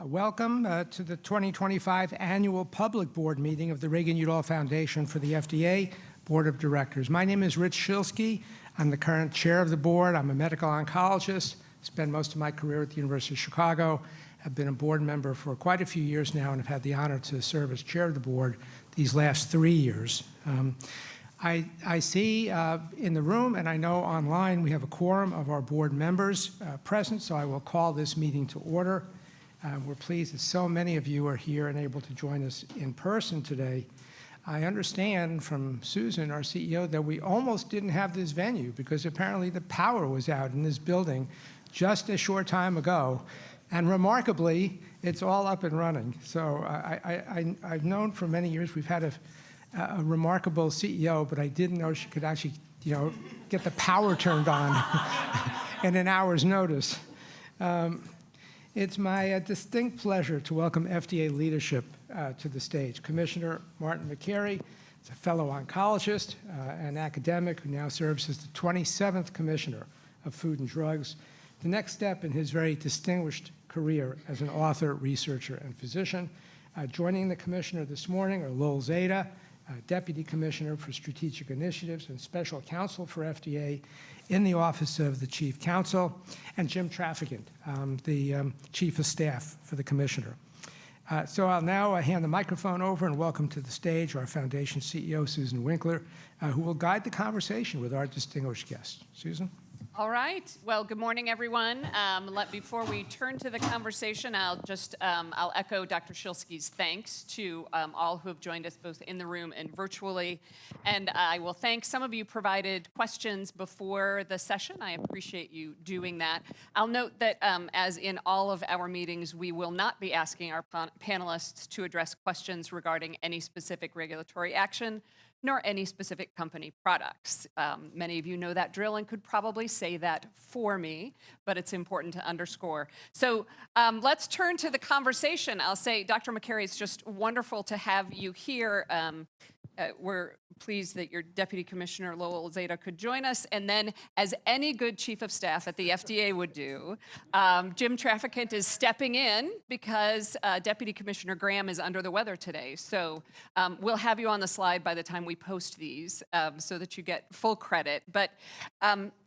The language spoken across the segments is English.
Welcome to the 2025 Annual Public Board Meeting of the Reagan-Udall Foundation for the FDA Board of Directors. My name is Rich Shilsky. I'm the current chair of the board. I'm a medical oncologist. Spent most of my career at the University of Chicago. Have been a board member for quite a few years now and have had the honor to serve as chair of the board these last 3 years. I see in the room, and I know online, we have a quorum of our board members present, so I will call this meeting to order. We're pleased that so many of you are here and able to join us in person today. I understand from Susan, our CEO, that we almost didn't have this venue because apparently the power was out in this building just a short time ago. And remarkably, it's all up and running. So I've known for many years we've had a remarkable CEO, but I didn't know she could actually, get the power turned on in an hour's notice. It's my distinct pleasure to welcome FDA Leadership to the stage. Commissioner Martin Makary is a fellow oncologist and academic who now serves as the 27th Commissioner of Food and Drugs, the next step in his very distinguished career as an author, researcher, and physician. Joining the Commissioner this morning are Lowell Zeta, Deputy Commissioner for Strategic Initiatives and Special Counsel for FDA in the Office of the Chief Counsel, and Jim Traficant, the Chief of Staff for the Commissioner. So I'll now hand the microphone over and welcome to the stage our Foundation CEO, Susan Winkler, who will guide the conversation with our distinguished guests. Susan? All right. Well, good morning, everyone. Before we turn to the conversation, I'll echo Dr. Shilsky's thanks to all who have joined us both in the room and virtually. And I will thank some of you provided questions before the session. I appreciate you doing that. I'll note that as in all of our meetings, we will not be asking our panelists to address questions regarding any specific regulatory action, nor any specific company products. Many of you know that drill and could probably say that for me, but it's important to underscore. So let's turn to the conversation. I'll say, Dr. Makary, it's just wonderful to have you here. We're pleased that your Deputy Commissioner Lowell Zeta could join us. And then, as any good chief of staff at the FDA would do, Jim Traficant is stepping in because Deputy Commissioner Graham is under the weather today. So we'll have you on the slide by the time we post these so that you get full credit. But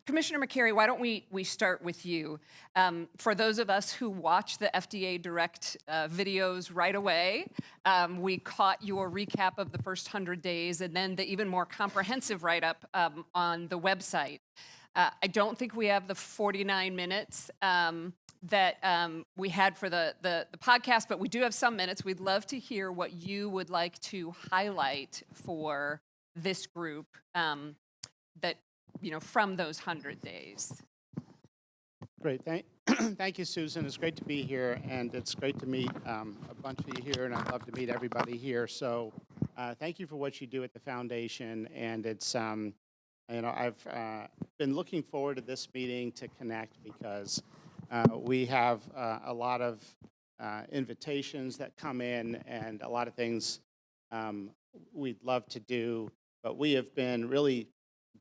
Commissioner Makary, why don't we start with you? For those of us who watch the FDA Direct videos right away, we caught your recap of the first 100 days and then the even more comprehensive write-up on the website. I don't think we have the 49 minutes that we had for the podcast, but we do have some minutes. We'd love to hear what you would like to highlight for this group from those 100 days. Great. Thank you, Susan. It's great to be here, and it's great to meet a bunch of you here, and I'd love to meet everybody here. So thank you for what you do at the foundation, and it's, I've been looking forward to this meeting to connect because we have a lot of invitations that come in and a lot of things we'd love to do, but we have been really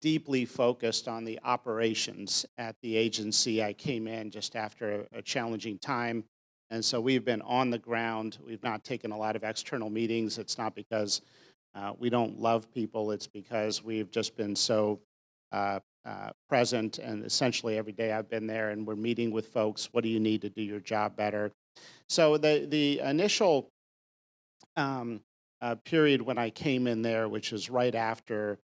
deeply focused on the operations at the agency. I came in just after a challenging time, and so we've been on the ground. We've not taken a lot of external meetings. It's not because we don't love people. It's because we've just been so present, and essentially every day I've been there, and we're meeting with folks. What do you need to do your job better? So the initial period when I came in there, which was right after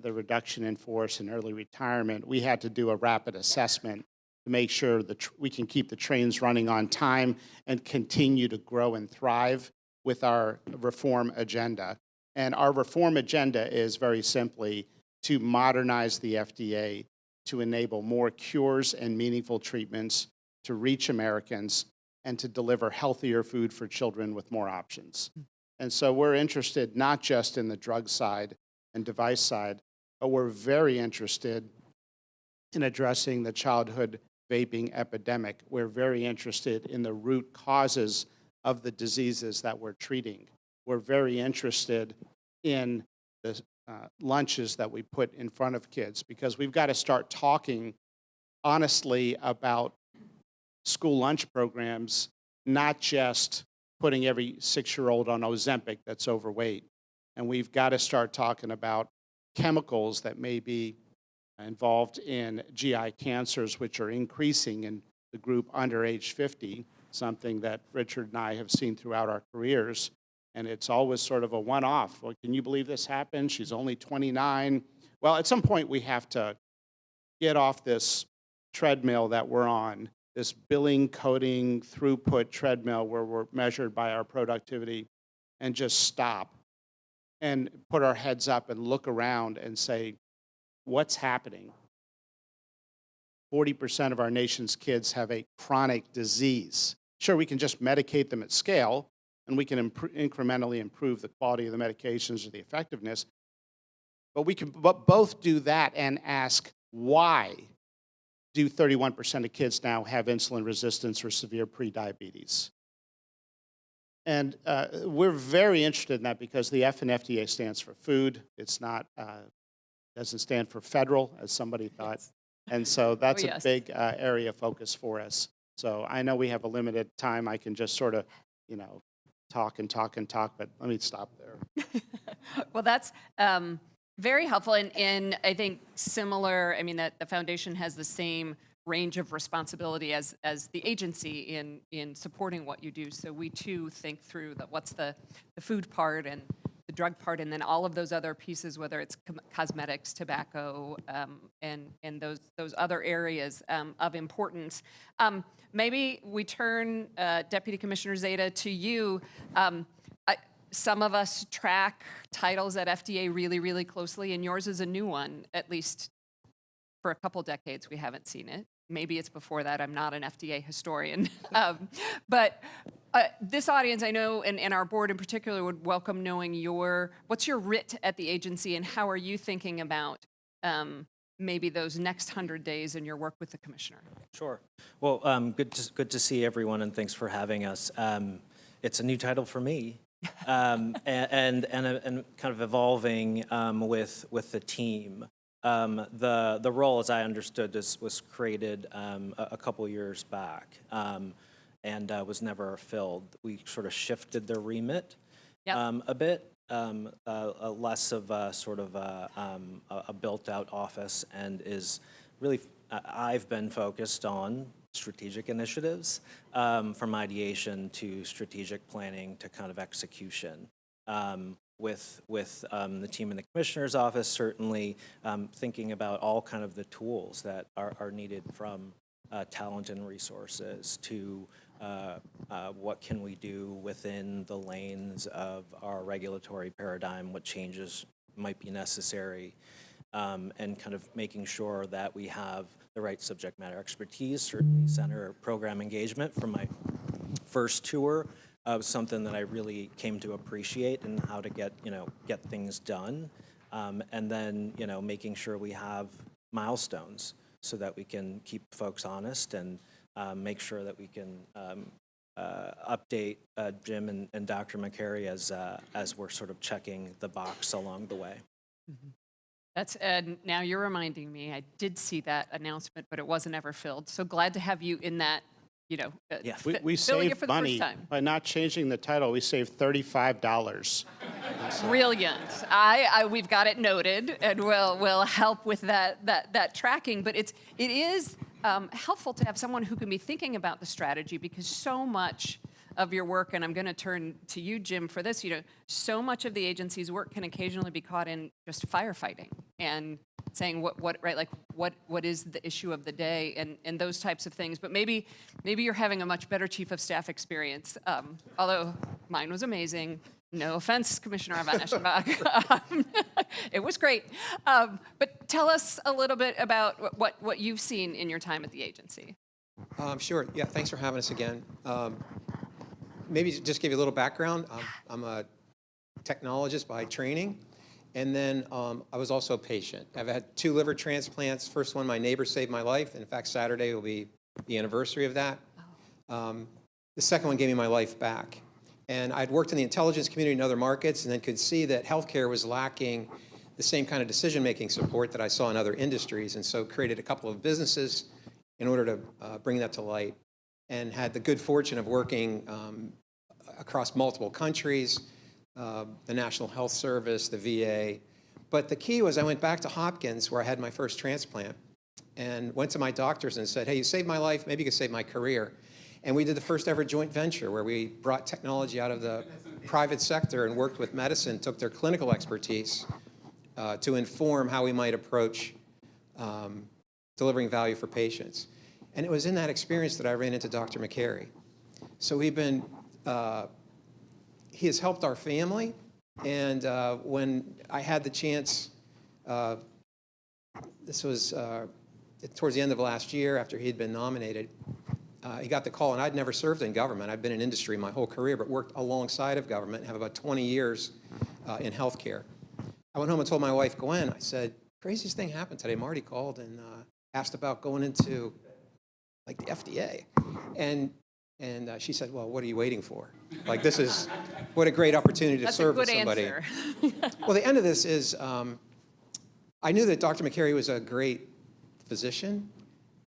the reduction in force and early retirement, we had to do a rapid assessment to make sure that we can keep the trains running on time and continue to grow and thrive with our reform agenda. And our reform agenda is very simply to modernize the FDA, to enable more cures and meaningful treatments, to reach Americans, and to deliver healthier food for children with more options. And so we're interested not just in the drug side and device side, but we're very interested in addressing the childhood vaping epidemic. We're very interested in the root causes of the diseases that we're treating. We're very interested in the lunches that we put in front of kids, because we've got to start talking honestly about school lunch programs not just putting every 6-year-old on Ozempic that's overweight. And we've got to start talking about chemicals that may be involved in GI cancers, which are increasing in the group under age 50, something that Richard and I have seen throughout our careers. And it's always sort of a one-off. Well, can you believe this happened? She's only 29. Well, at some point we have to get off this treadmill that we're on, this billing, coding, throughput treadmill where we're measured by our productivity, and just stop and put our heads up and look around and say, what's happening? 40% of our nation's kids have a chronic disease. Sure, we can just medicate them at scale, and we can incrementally improve the quality of the medications or the effectiveness, but we can both do that and ask, why do 31% of kids now have insulin resistance or severe prediabetes? And we're very interested in that because the F in FDA stands for food. It's not, doesn't stand for federal, as somebody thought. Yes. And so that's a big area of focus for us. So I know we have a limited time. I can just sort of, talk and talk and talk, but let me stop there. Well, that's very helpful, and I think similar, that the foundation has the same range of responsibility as the agency in supporting what you do. So we too think through what's the food part and the drug part, and then all of those other pieces, whether it's cosmetics, tobacco, and those other areas of importance. Maybe we turn, Deputy Commissioner Zeta, to you. Some of us track titles at FDA really, really closely, and yours is a new one, at least for a couple decades we haven't seen it. Maybe it's before that. I'm not an FDA historian. But this audience, I know, and our board in particular, would welcome knowing what's your writ at the agency, and how are you thinking about maybe those next 100 days in your work with the commissioner? Sure. Well, good to see everyone, and thanks for having us. It's a new title for me, and kind of evolving with the team. The role, as I understood, was created a couple years back, and was never filled. We sort of shifted the remit a bit, less of a sort of a built-out office, and is really, I've been focused on strategic initiatives, from ideation to strategic planning to kind of execution. With the team in the commissioner's office, certainly thinking about all kind of the tools that are needed, from talent and resources to what can we do within the lanes of our regulatory paradigm, what changes might be necessary, and kind of making sure that we have the right subject matter expertise, certainly center program engagement. From my first tour, was something that I really came to appreciate, and how to get things done, and then making sure we have milestones so that we can keep folks honest, and make sure that we can update Jim and Dr. McCary as we're sort of checking the box along the way. Mm-hmm. That's now you're reminding me. I did see that announcement, but it wasn't ever filled. So glad to have you in that. We saved money by not changing the title. We saved $35. Brilliant. We've got it noted, and we'll help with that tracking. But it is helpful to have someone who can be thinking about the strategy, because so much of your work, and I'm going to turn to you, Jim, for this. So much of the agency's work can occasionally be caught in just firefighting and saying what is the issue of the day, and those types of things. But maybe you're having a much better chief of staff experience, although mine was amazing. No offense, Commissioner Van it was great. But tell us a little bit about what you've seen in your time at the agency. Sure. Yeah, thanks for having us again. Maybe just give you a little background. I'm a technologist by training. And then I was also a patient. I've had 2 liver transplants. First one, my neighbor saved my life. In fact, Saturday will be the anniversary of that. The second one gave me my life back. And I'd worked in the intelligence community in other markets, and then could see that healthcare was lacking the same kind of decision-making support that I saw in other industries, and so created a couple of businesses in order to bring that to light. and had the good fortune of working across multiple countries, the National Health Service, the VA. But the key was I went back to Hopkins, where I had my first transplant, and went to my doctors and said, hey, you saved my life, maybe you could save my career. And we did the first ever joint venture where we brought technology out of the private sector and worked with medicine, took their clinical expertise to inform how we might approach delivering value for patients. And it was in that experience that I ran into Dr. McCary. So we've been, he has helped our family. And when I had the chance, this was towards the end of last year after he'd been nominated, he got the call, and I'd never served in government. I've been in industry my whole career, but worked alongside of government and have about 20 years in healthcare. I went home and told my wife, Gwen, I said, craziest thing happened today. Marty called and asked about going into like the FDA. And she said, well, what are you waiting for? Like, this is, what a great opportunity to serve with somebody. That's a good answer. Well, the end of this is, I knew that Dr. McCary was a great physician,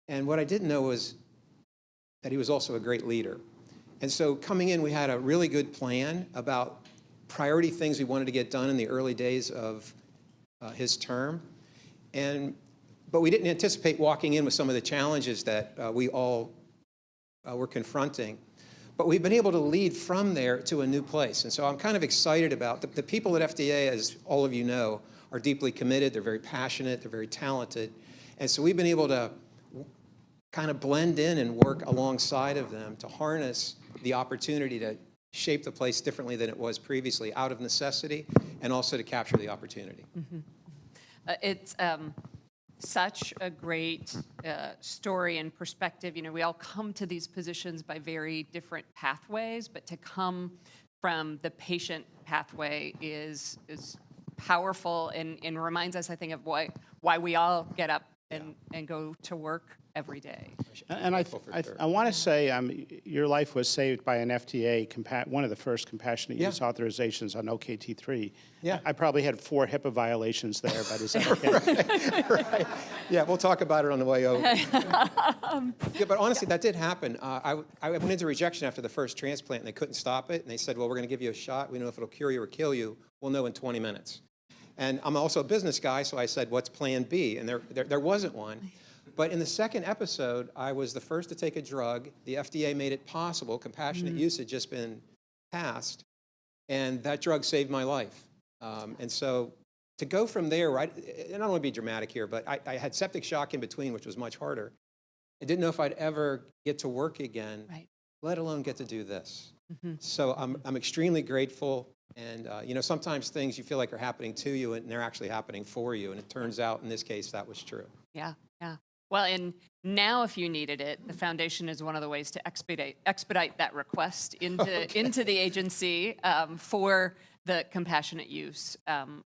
and what I didn't know was that he was also a great leader. And so coming in, we had a really good plan about priority things we wanted to get done in the early days of his term. But we didn't anticipate walking in with some of the challenges that we all were confronting. But we've been able to lead from there to a new place. And so I'm kind of excited about the people at FDA, as all of you know, are deeply committed. They're very passionate. They're very talented. And so we've been able to kind of blend in and work alongside of them to harness the opportunity to shape the place differently than it was previously, out of necessity, and also to capture the opportunity. Mm-hmm. It's such a great story and perspective. You know, we all come to these positions by very different pathways, but to come from the patient pathway is powerful and reminds us, I think, of why we all get up and go to work every day. And I want to say your life was saved by an FDA, one of the first compassionate use authorizations on OKT3. Yeah. I probably had 4 HIPAA violations there, but is that okay? Right. Yeah, we'll talk about it on the way over. Yeah, but honestly, that did happen. I went into rejection after the first transplant, and they couldn't stop it. And they said, well, we're going to give you a shot. We don't know if it'll cure you or kill you. We'll know in 20 minutes. And I'm also a business guy, so I said, what's plan B? And there wasn't one. But in the second episode, I was the first to take a drug. The FDA made it possible. Compassionate use had just been passed. And that drug saved my life. And so to go from there, right, and I don't want to be dramatic here, but I had septic shock in between, which was much harder. I didn't know if I'd ever get to work again, let alone get to do this. Mm-hmm. So I'm extremely grateful. And, you know, sometimes things you feel like are happening to you, and they're actually happening for you. And it turns out, in this case, that was true. Yeah, yeah. Well, and now if you needed it, the foundation is one of the ways to expedite that request into the agency for the compassionate use.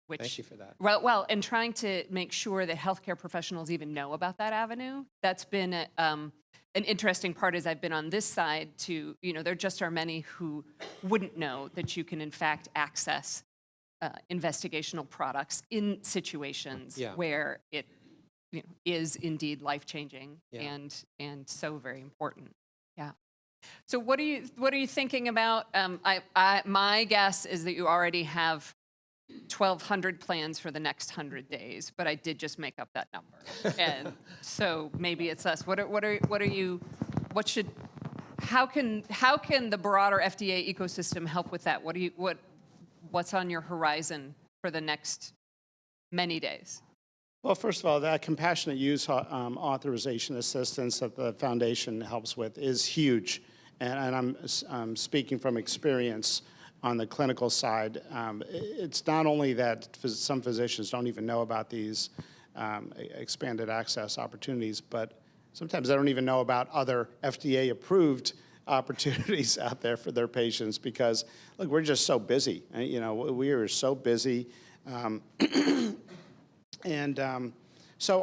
Which, thank you for that. Well, and trying to make sure that healthcare professionals even know about that avenue. That's been an interesting part as I've been on this side to, you know, there just are many who wouldn't know that you can in fact access investigational products in situations where it is indeed life-changing and so very important. Yeah. So what are you thinking about? My guess is that you already have 1,200 plans for the next 100 days, but I did just make up that number, and so maybe it's less. How can the broader FDA ecosystem help with that? What's on your horizon for the next many days? Well, first of all, that compassionate use authorization assistance that the foundation helps with is huge. And I'm speaking from experience on the clinical side. It's not only that some physicians don't even know about these expanded access opportunities, but sometimes they don't even know about other FDA-approved opportunities out there for their patients because, look, we're just so busy. You know, we are so busy. So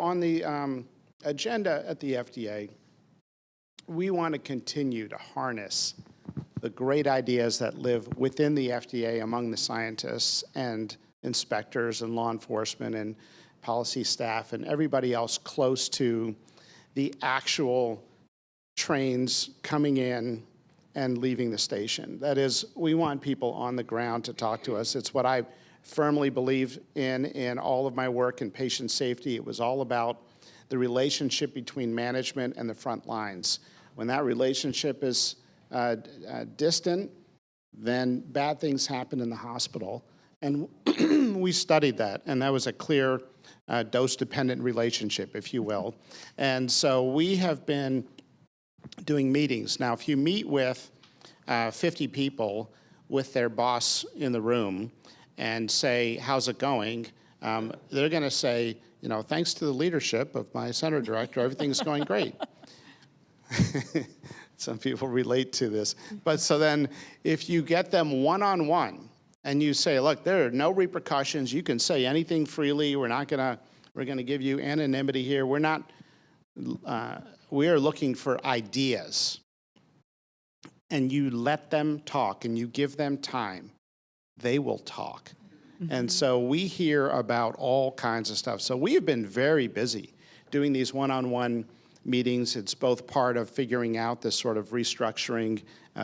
on the agenda at the FDA, we want to continue to harness the great ideas that live within the FDA among the scientists and inspectors and law enforcement and policy staff and everybody else close to the actual trains coming in and leaving the station. That is, we want people on the ground to talk to us. It's what I firmly believe in all of my work in patient safety. It was all about the relationship between management and the front lines. When that relationship is distant, then bad things happen in the hospital. And we studied that, and that was a clear dose-dependent relationship, if you will. And so we have been doing meetings. Now, if you meet with 50 people with their boss in the room and say, how's it going? They're going to say, you know, thanks to the leadership of my center director, everything's going great. Some people relate to this. But so then if you get them one-on-one and you say, look, there are no repercussions, you can say anything freely, we're going to give you anonymity here, we are looking for ideas. And you let them talk and you give them time, they will talk. Mm-hmm. And so we hear about all kinds of stuff. So we have been very busy doing these one-on-one meetings. It's both part of figuring out this sort of restructuring,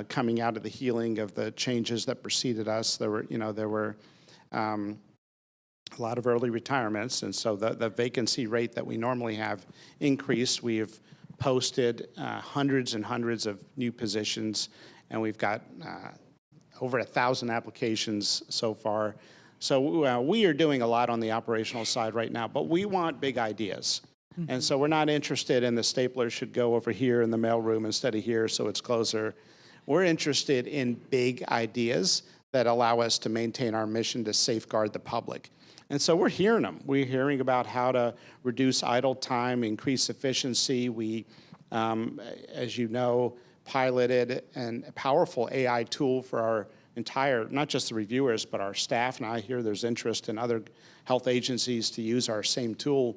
coming out of the healing of the changes that preceded us. There were a lot of early retirements, and so the vacancy rate that we normally have increased. We have posted hundreds and hundreds of new positions, and we've got over 1,000 applications so far. So we are doing a lot on the operational side right now, but we want big ideas. Mm-hmm. And so we're not interested in the stapler should go over here in the mailroom instead of here so it's closer. We're interested in big ideas that allow us to maintain our mission to safeguard the public. And so we're hearing them. We're hearing about how to reduce idle time, increase efficiency. We, as you know, piloted a powerful AI tool for our entire, not just the reviewers, but our staff. And I hear there's interest in other health agencies to use our same tool.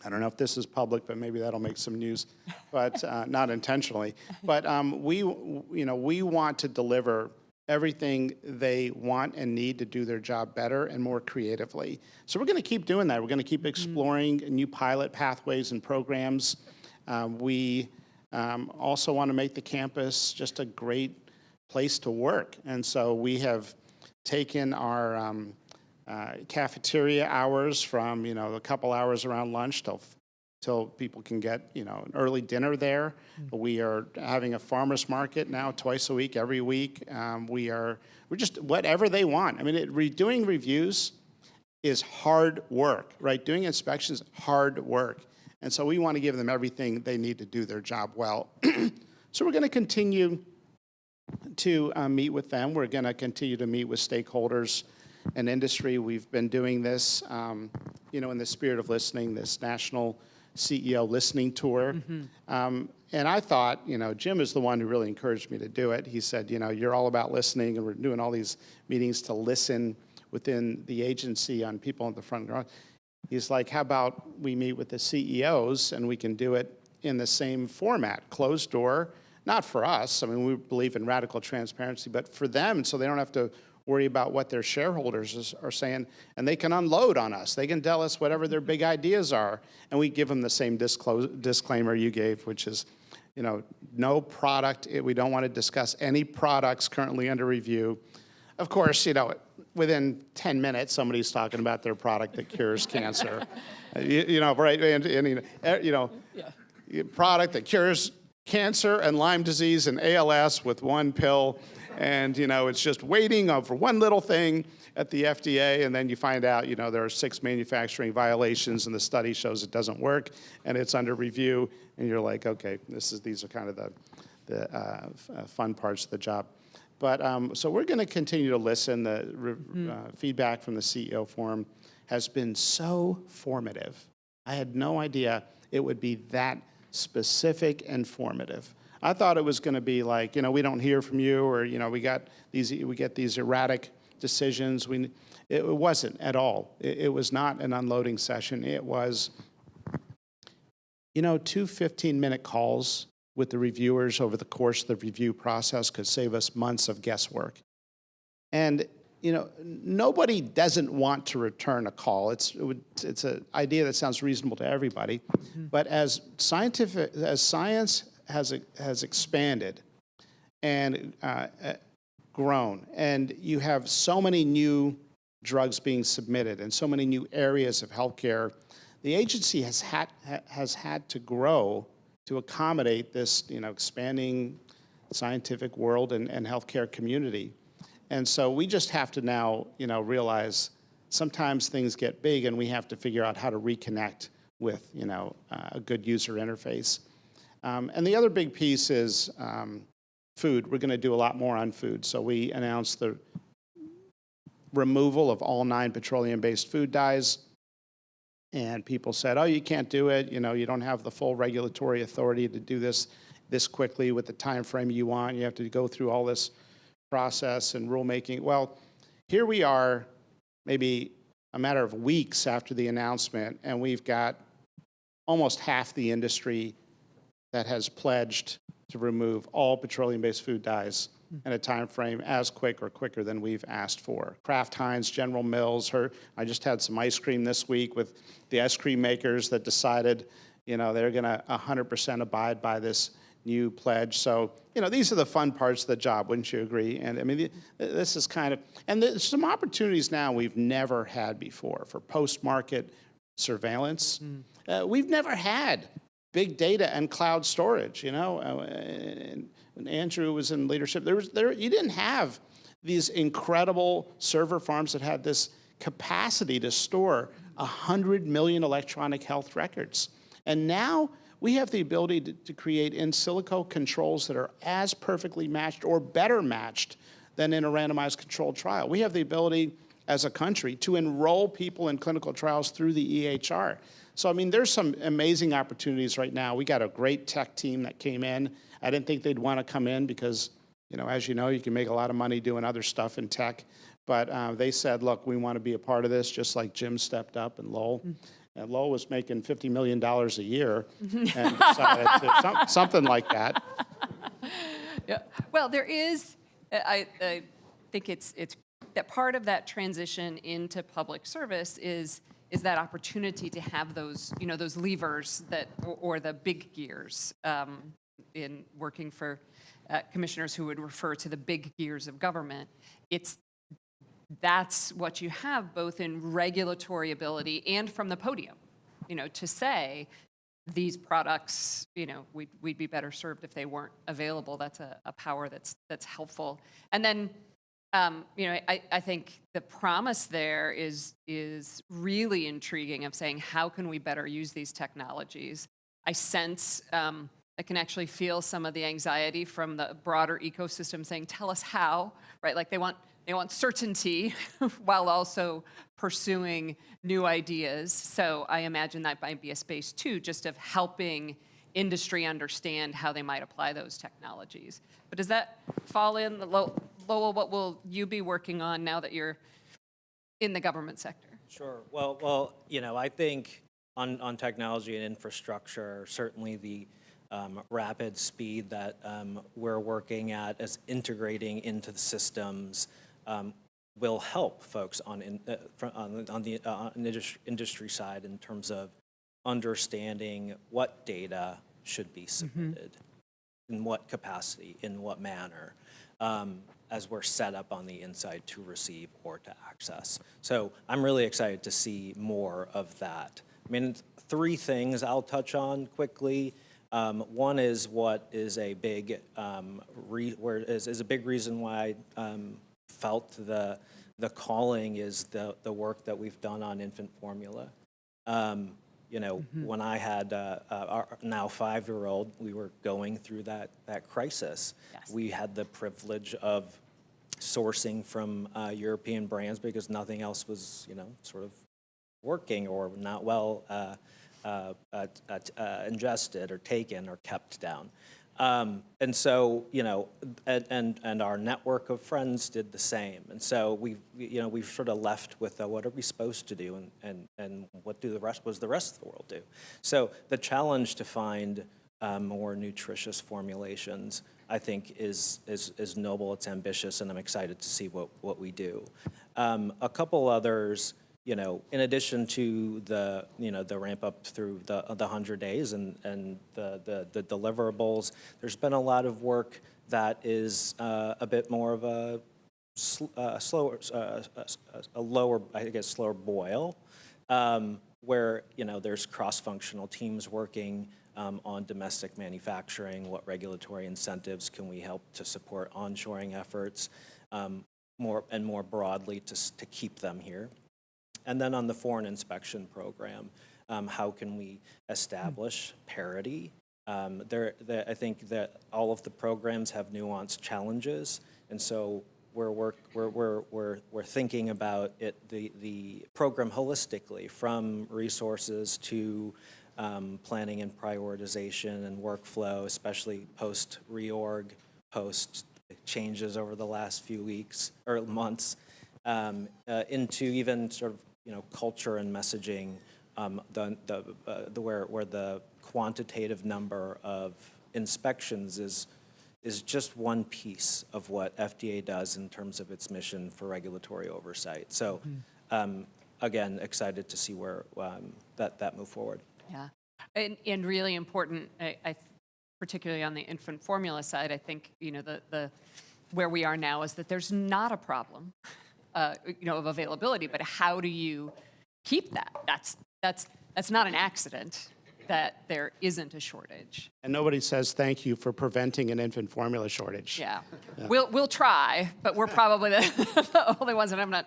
I don't know if this is public, but maybe that'll make some news, but not intentionally. But we want to deliver everything they want and need to do their job better and more creatively. So we're going to keep doing that. We're going to keep exploring new pilot pathways and programs. We also want to make the campus just a great place to work. And so we have taken our cafeteria hours from, a couple hours around lunch till people can get, an early dinner there. We are having a farmer's market now twice a week, every week. We're just whatever they want. I mean, doing reviews is hard work, right? Doing inspections, hard work. And so we want to give them everything they need to do their job well. So we're going to continue to meet with them. We're going to continue to meet with stakeholders and industry. We've been doing this, in the spirit of listening, this national CEO listening tour. Mm-hmm. And I thought, Jim is the one who really encouraged me to do it. He said, you're all about listening, and we're doing all these meetings to listen within the agency on people in the front row. He's like, how about we meet with the CEOs and we can do it in the same format, closed door, not for us. I mean, we believe in radical transparency, but for them, so they don't have to worry about what their shareholders are saying, and they can unload on us. They can tell us whatever their big ideas are, and we give them the same disclaimer you gave, which is, no product. We don't want to discuss any products currently under review. Of course, within 10 minutes, somebody's talking about their product that cures cancer. Right? Product that cures cancer and Lyme disease and ALS with one pill. And, it's just waiting for one little thing at the FDA, and then you find out, there are 6 manufacturing violations, and the study shows it doesn't work, and it's under review, and you're like, okay, these are kind of the fun parts of the job. But so we're going to continue to listen. The feedback from the CEO Forum has been so formative. I had no idea it would be that specific and formative. I thought it was going to be like, we don't hear from you, or we get these erratic decisions. It wasn't at all. It was not an unloading session. It was, 2 15-minute calls with the reviewers over the course of the review process could save us months of guesswork. And nobody doesn't want to return a call. It's an idea that sounds reasonable to everybody, but as science has expanded and grown, and you have so many new drugs being submitted and so many new areas of healthcare, the agency has had to grow to accommodate this, expanding scientific world and healthcare community. And so we just have to now, realize sometimes things get big and we have to figure out how to reconnect with, a good user interface. And the other big piece is food. We're going to do a lot more on food. So we announced the removal of all 9 petroleum-based food dyes. And people said, oh, you can't do it. You don't have the full regulatory authority to do this quickly with the time frame you want. You have to go through all this process and rulemaking. Well, here we are, maybe a matter of weeks after the announcement, and we've got almost half the industry that has pledged to remove all petroleum-based food dyes in a time frame as quick or quicker than we've asked for. Kraft Heinz, General Mills, I just had some ice cream this week with the ice cream makers that decided, they're going to 100% abide by this new pledge. So, these are the fun parts of the job, wouldn't you agree? And I mean, this is and there's some opportunities now we've never had before for post-market surveillance. We've never had big data and cloud storage, and when Andrew was in leadership, you didn't have these incredible server farms that had this capacity to store 100 million electronic health records. And now we have the ability to create in silico controls that are as perfectly matched or better matched than in a randomized controlled trial. We have the ability as a country to enroll people in clinical trials through the EHR. So, I mean, there's some amazing opportunities right now. We got a great tech team that came in. I didn't think they'd want to come in because, as you know, you can make a lot of money doing other stuff in tech. But they said, look, we want to be a part of this, just like Jim stepped up and Lowell. And Lowell was making $50 million a year and decided to, something like that. Yeah. Well, there is, I think it's that part of that transition into public service is that opportunity to have those, those levers that, or the big gears in working for commissioners who would refer to the big gears of government. That's what you have both in regulatory ability and from the podium, to say these products, we'd be better served if they weren't available. That's a power that's helpful. And then, I think the promise there is really intriguing of saying, how can we better use these technologies? I sense, I can actually feel some of the anxiety from the broader ecosystem saying, tell us how, right? Like they want certainty while also pursuing new ideas. So I imagine that might be a space too, just of helping industry understand how they might apply those technologies. But does that fall in? Lowell, what will you be working on now that you're in the government sector? Sure. Well, I think on technology and infrastructure, certainly the rapid speed that we're working at as integrating into the systems will help folks on the industry side in terms of understanding what data should be submitted, in what capacity, in what manner, as we're set up on the inside to receive or to access. So I'm really excited to see more of that. I mean, 3 things I'll touch on quickly. One is what is a big is a big reason why I felt the calling is the work that we've done on infant formula. When I had our now 5-year-old, we were going through that crisis. Yes. We had the privilege of sourcing from European brands because nothing else was, sort of working or not well ingested or taken or kept down. And so, and our network of friends did the same. And so we've sort of left with what are we supposed to do and what was the rest of the world do? So the challenge to find more nutritious formulations, I think, is noble, it's ambitious, and I'm excited to see what we do. A couple others, in addition to the ramp up through the 100 days and the deliverables, there's been a lot of work that is a bit more of a lower boil, where there's cross-functional teams working on domestic manufacturing. What regulatory incentives can we help to support onshoring efforts, more broadly to keep them here? And then on the foreign inspection program, how can we establish parity? I think that all of the programs have nuanced challenges, and so we're thinking about the program holistically, from resources to planning and prioritization and workflow, especially post reorg, post changes over the last few weeks or months, into even sort of culture and messaging, where the quantitative number of inspections is just one piece of what FDA does in terms of its mission for regulatory oversight. So, again, excited to see where that move forward. Yeah, and really important, particularly on the infant formula side, I think, the where we are now is that there's not a problem, of availability, but how do you keep that? That's not an accident that there isn't a shortage. And nobody says thank you for preventing an infant formula shortage. Yeah. We'll try, but we're probably the only ones, and I'm not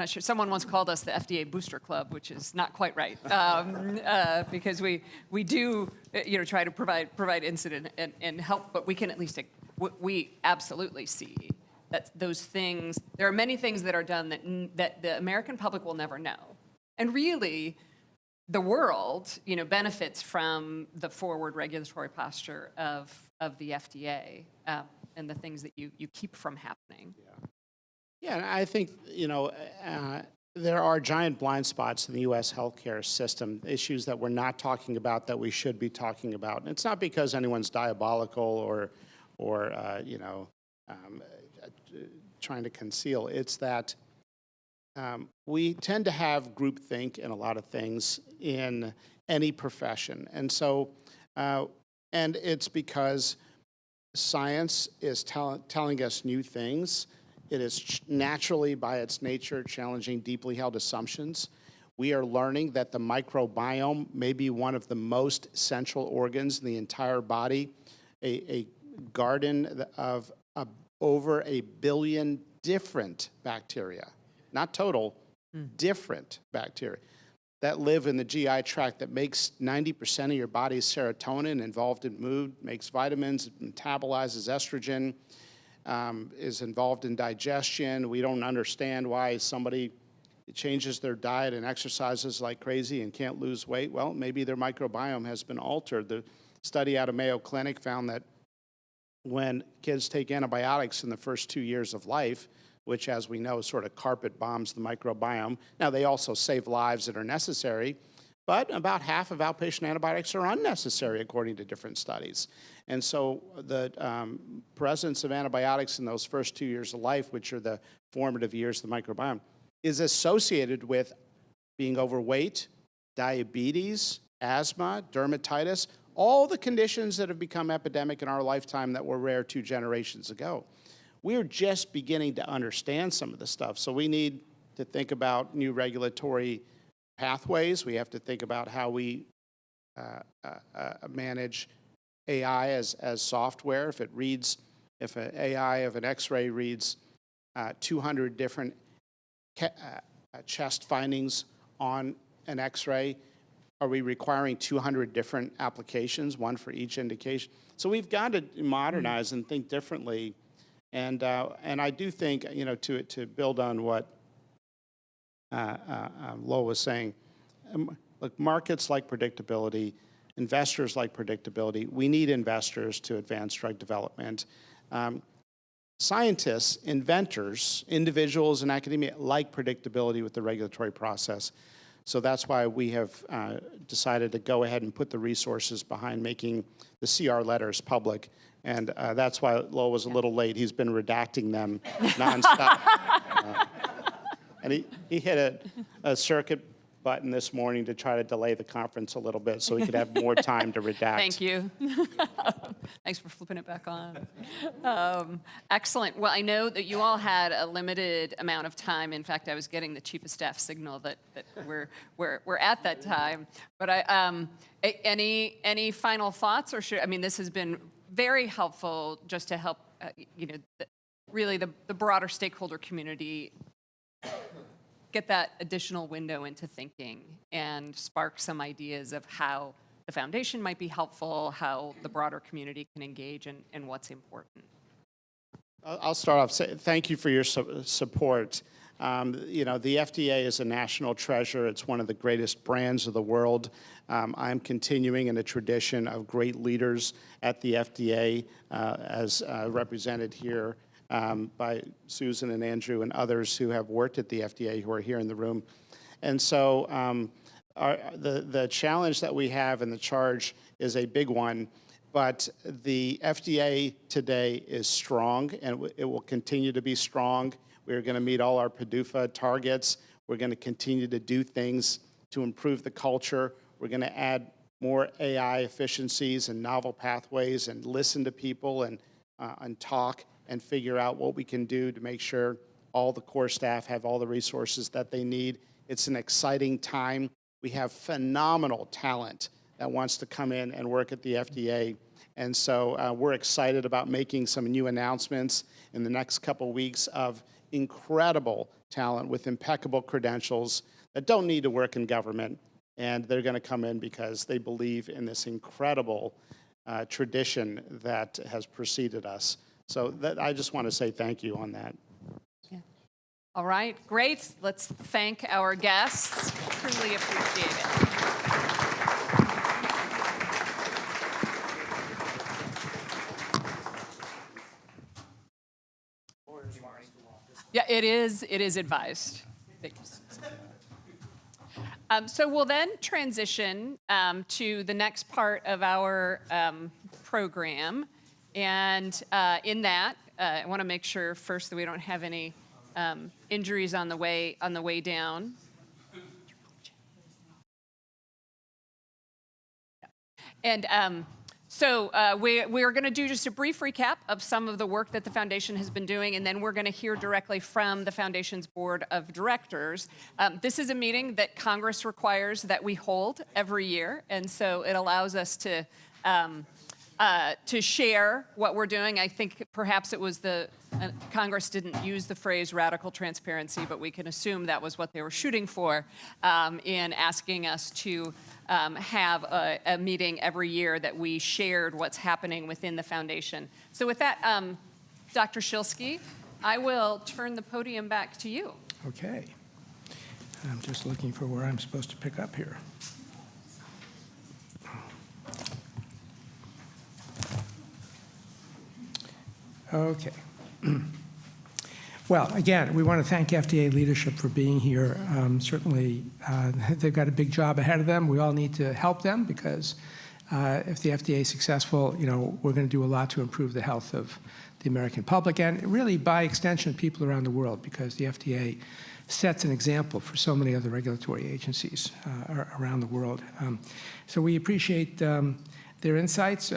sure. Someone once called us the FDA Booster Club, which is not quite right, because we do, try to provide incident and help, but we can at least we absolutely see that those things. There are many things that are done that the American public will never know, and really, the world, benefits from the forward regulatory posture of the FDA and the things that you keep from happening. Yeah, and I think, there are giant blind spots in the U.S. healthcare system, issues that we're not talking about that we should be talking about. And it's not because anyone's diabolical or trying to conceal. It's that we tend to have groupthink in a lot of things in any profession. And so, and it's because science is telling us new things. It is naturally, by its nature, challenging deeply held assumptions. We are learning that the microbiome may be one of the most central organs in the entire body, a garden of over 1 billion different bacteria, not total, different bacteria that live in the GI tract, that makes 90% of your body's serotonin, involved in mood, makes vitamins, metabolizes estrogen, is involved in digestion. We don't understand why somebody changes their diet and exercises like crazy and can't lose weight. Well, maybe their microbiome has been altered. The study out of Mayo Clinic found that when kids take antibiotics in the first 2 years of life, which, as we know, sort of carpet bombs the microbiome. Now, they also save lives that are necessary, but about half of outpatient antibiotics are unnecessary, according to different studies. And so the presence of antibiotics in those first 2 years of life, which are the formative years of the microbiome, is associated with being overweight, diabetes, asthma, dermatitis, all the conditions that have become epidemic in our lifetime that were rare 2 generations ago. We're just beginning to understand some of the stuff. So we need to think about new regulatory pathways. We have to think about how we manage AI as software. If an AI of an X-ray reads 200 different chest findings on an X-ray, are we requiring 200 different applications, one for each indication? So we've got to modernize and think differently. And I do think, to build on what Lo was saying, look, markets like predictability, investors like predictability. We need investors to advance drug development. Scientists, inventors, individuals in academia like predictability with the regulatory process. So that's why we have decided to go ahead and put the resources behind making the CR letters public. And that's why Lo was a little late. He's been redacting them nonstop. And he hit a circuit button this morning to try to delay the conference a little bit so we could have more time to redact. Thank you. Thanks for flipping it back on. Excellent. Well, I know that you all had a limited amount of time. In fact, I was getting the chief of staff signal that we're at that time. But any final thoughts, or this has been very helpful just to help really the broader stakeholder community get that additional window into thinking and spark some ideas of how the foundation might be helpful, how the broader community can engage, and what's important. I'll start off saying thank you for your support. The FDA is a national treasure. It's one of the greatest brands of the world. I'm continuing in a tradition of great leaders at the FDA, as represented here by Susan and Andrew and others who have worked at the FDA who are here in the room. And so the challenge that we have and the charge is a big one, but the FDA today is strong, and it will continue to be strong. We're going to meet all our PDUFA targets. We're going to continue to do things to improve the culture. We're going to add more AI efficiencies and novel pathways and listen to people and talk and figure out what we can do to make sure all the core staff have all the resources that they need. It's an exciting time. We have phenomenal talent that wants to come in and work at the FDA. And so we're excited about making some new announcements in the next couple weeks of incredible talent with impeccable credentials that don't need to work in government. And they're going to come in because they believe in this incredible tradition that has preceded us. So I just want to say thank you on that. Yeah. All right, great. Let's thank our guests. Truly appreciate it. Yeah, it is advised. Thank you. So we'll then transition to the next part of our program. And in that, I want to make sure first that we don't have any injuries on the way down. And so we're going to do just a brief recap of some of the work that the foundation has been doing, and then we're going to hear directly from the foundation's board of directors. This is a meeting that Congress requires that we hold every year, and so it allows us to share what we're doing. I think perhaps it was Congress didn't use the phrase radical transparency, but we can assume that was what they were shooting for in asking us to have a meeting every year that we shared what's happening within the foundation. So with that, Dr. Shilsky, I will turn the podium back to you. Okay. I'm just looking for where I'm supposed to pick up here. Okay. Well, again, we want to thank FDA Leadership for being here. Certainly, they've got a big job ahead of them. We all need to help them because if the FDA is successful, we're going to do a lot to improve the health of the American public and really, by extension, people around the world, because the FDA sets an example for so many other regulatory agencies around the world. So we appreciate their insights.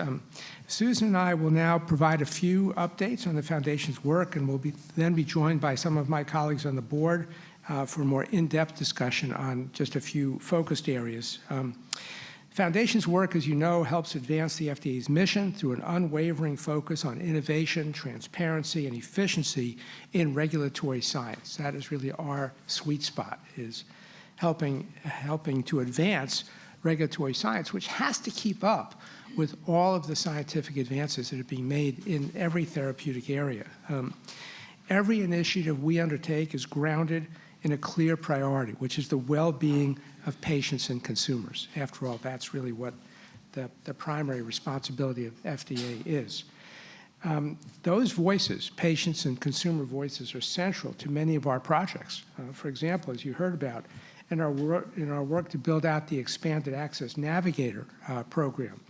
Susan and I will now provide a few updates on the Foundation's work, and we'll then be joined by some of my colleagues on the board for a more in-depth discussion on just a few focused areas. Foundation's work, as you know, helps advance the FDA's mission through an unwavering focus on innovation, transparency, and efficiency in regulatory science. That is really our sweet spot, is helping to advance regulatory science, which has to keep up with all of the scientific advances that are being made in every therapeutic area. Every initiative we undertake is grounded in a clear priority, which is the well-being of patients and consumers. After all, that's really what the primary responsibility of FDA is. Those voices, patients and consumer voices, are central to many of our projects. For example, as you heard about, in our work to build out the Expanded Access Navigator program,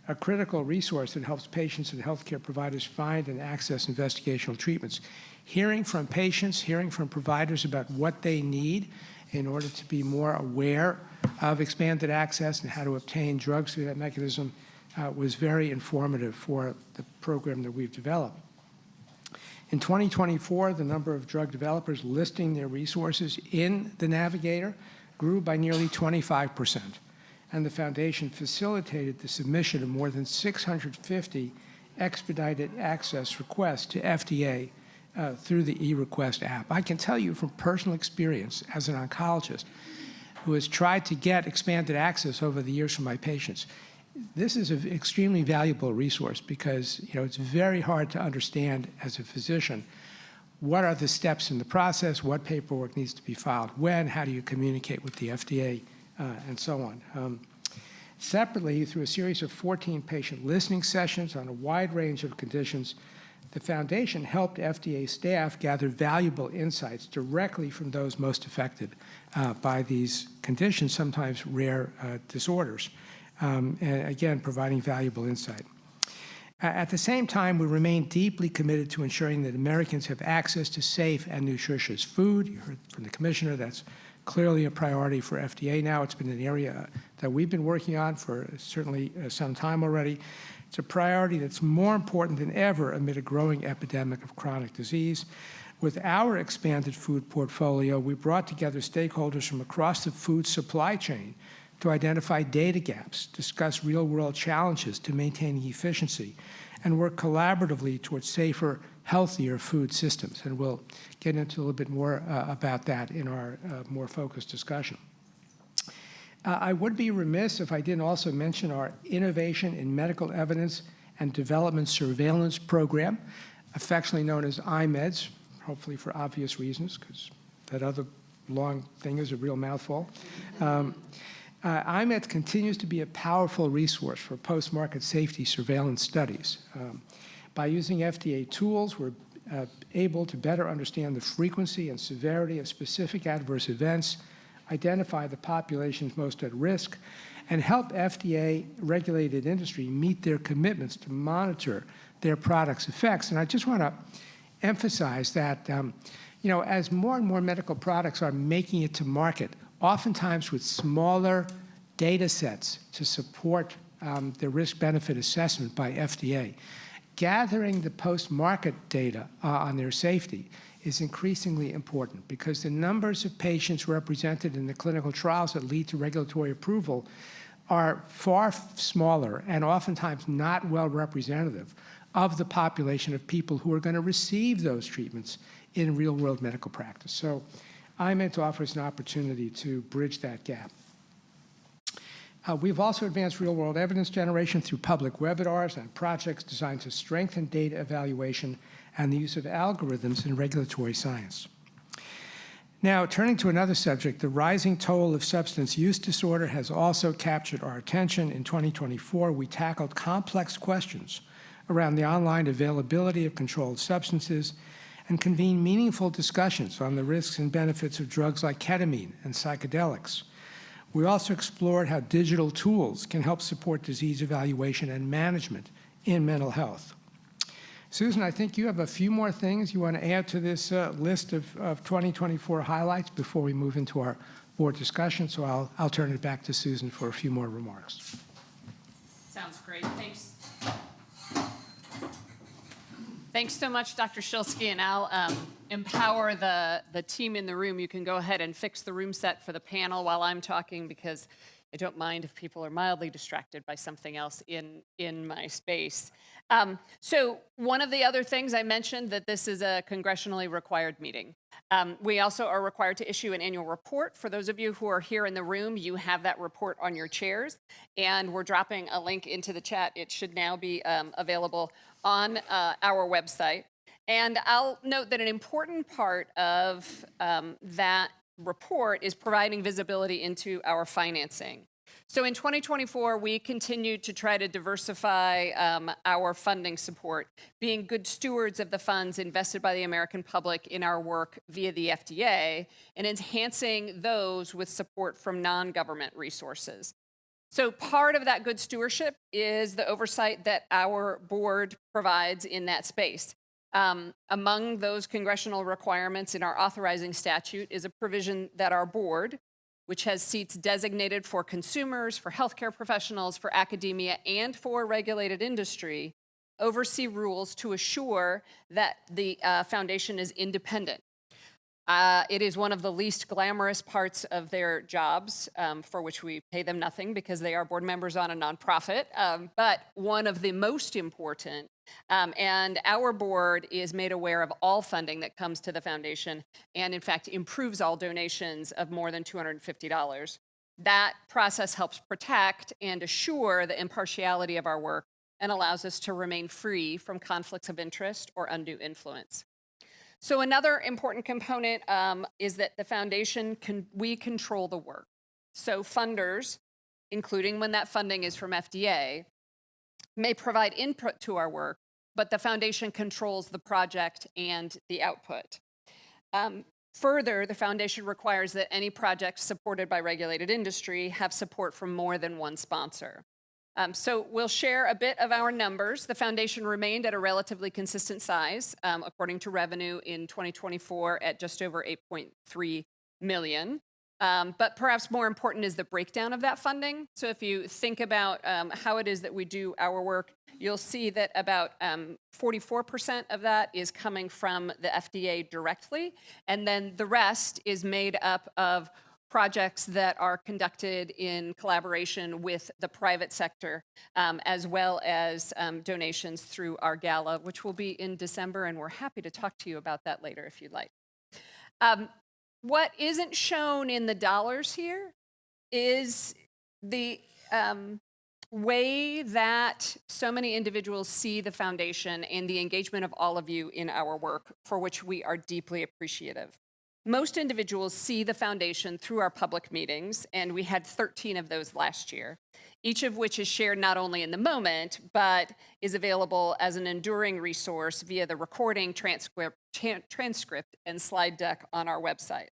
a critical resource that helps patients and healthcare providers find and access investigational treatments. Hearing from patients, hearing from providers about what they need in order to be more aware of expanded access and how to obtain drugs through that mechanism was very informative for the program that we've developed. In 2024, the number of drug developers listing their resources in the Navigator grew by nearly 25%, and the foundation facilitated the submission of more than 650 expedited access requests to FDA through the eRequest app. I can tell you from personal experience as an oncologist who has tried to get expanded access over the years from my patients, this is an extremely valuable resource because it's very hard to understand as a physician what are the steps in the process, what paperwork needs to be filed when, how do you communicate with the FDA, and so on. Separately, through a series of 14 patient listening sessions on a wide range of conditions, the foundation helped FDA staff gather valuable insights directly from those most affected by these conditions, sometimes rare disorders, and again, providing valuable insight. At the same time, we remain deeply committed to ensuring that Americans have access to safe and nutritious food. You heard from the Commissioner, that's clearly a priority for FDA now. It's been an area that we've been working on for certainly some time already. It's a priority that's more important than ever amid a growing epidemic of chronic disease. With our expanded food portfolio, we brought together stakeholders from across the food supply chain to identify data gaps, discuss real-world challenges to maintaining efficiency, and work collaboratively towards safer, healthier food systems. And we'll get into a little bit more about that in our more focused discussion. I would be remiss if I didn't also mention our Innovation in Medical Evidence and Development Surveillance Program, affectionately known as IMEDS, hopefully for obvious reasons, because that other long thing is a real mouthful. IMEDS continues to be a powerful resource for post-market safety surveillance studies. By using FDA tools, we're able to better understand the frequency and severity of specific adverse events, identify the populations most at risk, and help FDA-regulated industry meet their commitments to monitor their products' effects. And I just want to emphasize that, as more and more medical products are making it to market, oftentimes with smaller data sets to support the risk-benefit assessment by FDA, gathering the post-market data on their safety is increasingly important because the numbers of patients represented in the clinical trials that lead to regulatory approval are far smaller and oftentimes not well representative of the population of people who are going to receive those treatments in real-world medical practice. So IMEDS offers an opportunity to bridge that gap. We've also advanced real-world evidence generation through public webinars and projects designed to strengthen data evaluation and the use of algorithms in regulatory science. Now, turning to another subject, the rising toll of substance use disorder has also captured our attention. In 2024, we tackled complex questions around the online availability of controlled substances and convened meaningful discussions on the risks and benefits of drugs like ketamine and psychedelics. We also explored how digital tools can help support disease evaluation and management in mental health. Susan, I think you have a few more things you want to add to this list of 2024 highlights before we move into our board discussion, so I'll turn it back to Susan for a few more remarks. Sounds great. Thanks. Thanks so much, Dr. Shilsky, and I'll empower the team in the room. You can go ahead and fix the room set for the panel while I'm talking because I don't mind if people are mildly distracted by something else in my space. So one of the other things I mentioned that this is a congressionally required meeting. We also are required to issue an annual report. For those of you who are here in the room, you have that report on your chairs, and we're dropping a link into the chat. It should now be available on our website. And I'll note that an important part of that report is providing visibility into our financing. So in 2024, we continued to try to diversify our funding support, being good stewards of the funds invested by the American public in our work via the FDA, and enhancing those with support from non-government resources. So part of that good stewardship is the oversight that our board provides in that space. Among those congressional requirements in our authorizing statute is a provision that our board, which has seats designated for consumers, for healthcare professionals, for academia, and for regulated industry, oversee rules to assure that the foundation is independent. It is one of the least glamorous parts of their jobs, for which we pay them nothing because they are board members on a nonprofit, but one of the most important. And our board is made aware of all funding that comes to the foundation and, in fact, improves all donations of more than $250. That process helps protect and assure the impartiality of our work and allows us to remain free from conflicts of interest or undue influence. So another important component is that the foundation, we control the work. So funders, including when that funding is from FDA, may provide input to our work, but the foundation controls the project and the output. Further, the foundation requires that any projects supported by regulated industry have support from more than one sponsor. So we'll share a bit of our numbers. The foundation remained at a relatively consistent size, according to revenue in 2024 at just over $8.3 million. But perhaps more important is the breakdown of that funding. So if you think about how it is that we do our work, you'll see that about 44% of that is coming from the FDA directly, and then the rest is made up of projects that are conducted in collaboration with the private sector, as well as donations through our gala, which will be in December, and we're happy to talk to you about that later if you'd like. What isn't shown in the dollars here is the way that so many individuals see the foundation and the engagement of all of you in our work, for which we are deeply appreciative. Most individuals see the foundation through our public meetings, and we had 13 of those last year, each of which is shared not only in the moment, but is available as an enduring resource via the recording, transcript, and slide deck on our website.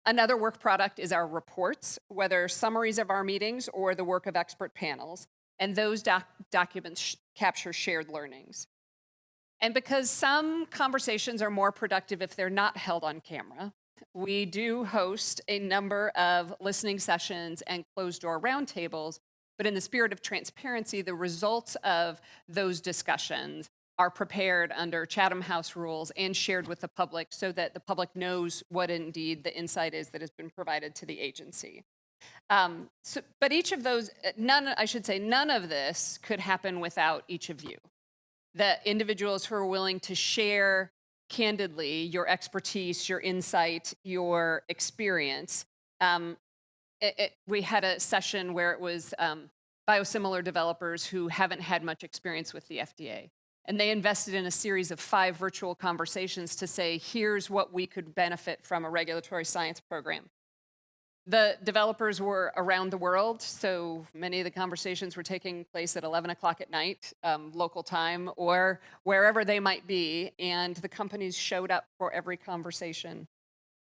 Another work product is our reports, whether summaries of our meetings or the work of expert panels, and those documents capture shared learnings. And because some conversations are more productive if they're not held on camera, we do host a number of listening sessions and closed-door roundtables, but in the spirit of transparency, the results of those discussions are prepared under Chatham House rules and shared with the public so that the public knows what indeed the insight is that has been provided to the agency. But each of those, none of this could happen without each of you. The individuals who are willing to share candidly your expertise, your insight, your experience. We had a session where it was biosimilar developers who haven't had much experience with the FDA. And they invested in a series of 5 virtual conversations to say, here's what we could benefit from a regulatory science program. The developers were around the world, so many of the conversations were taking place at 11 o'clock at night, local time, or wherever they might be, and the companies showed up for every conversation.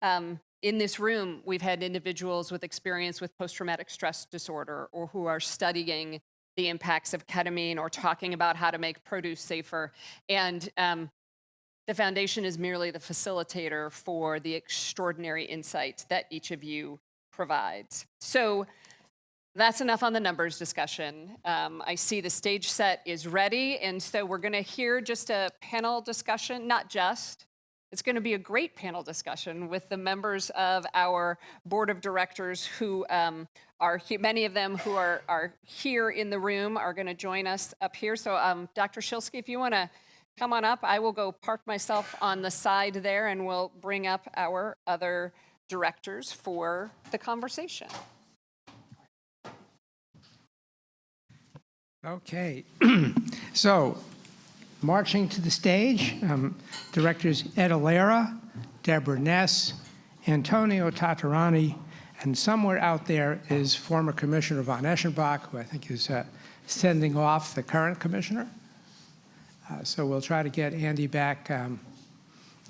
In this room, we've had individuals with experience with post-traumatic stress disorder or who are studying the impacts of ketamine or talking about how to make produce safer. And the foundation is merely the facilitator for the extraordinary insight that each of you provides. So that's enough on the numbers discussion. I see the stage set is ready, and so we're going to hear just a panel discussion, it's going to be a great panel discussion with the members of our board of directors who many of them who are here in the room are going to join us up here. So Dr. Shilsky, if you want to come on up, I will go park myself on the side there and we'll bring up our other directors for the conversation. Okay, so marching to the stage, directors Ed Alera, Deborah Ness, Antonio Tatarani, and somewhere out there is former Commissioner von Eschenbach, who I think is sending off the current commissioner. So we'll try to get Andy back in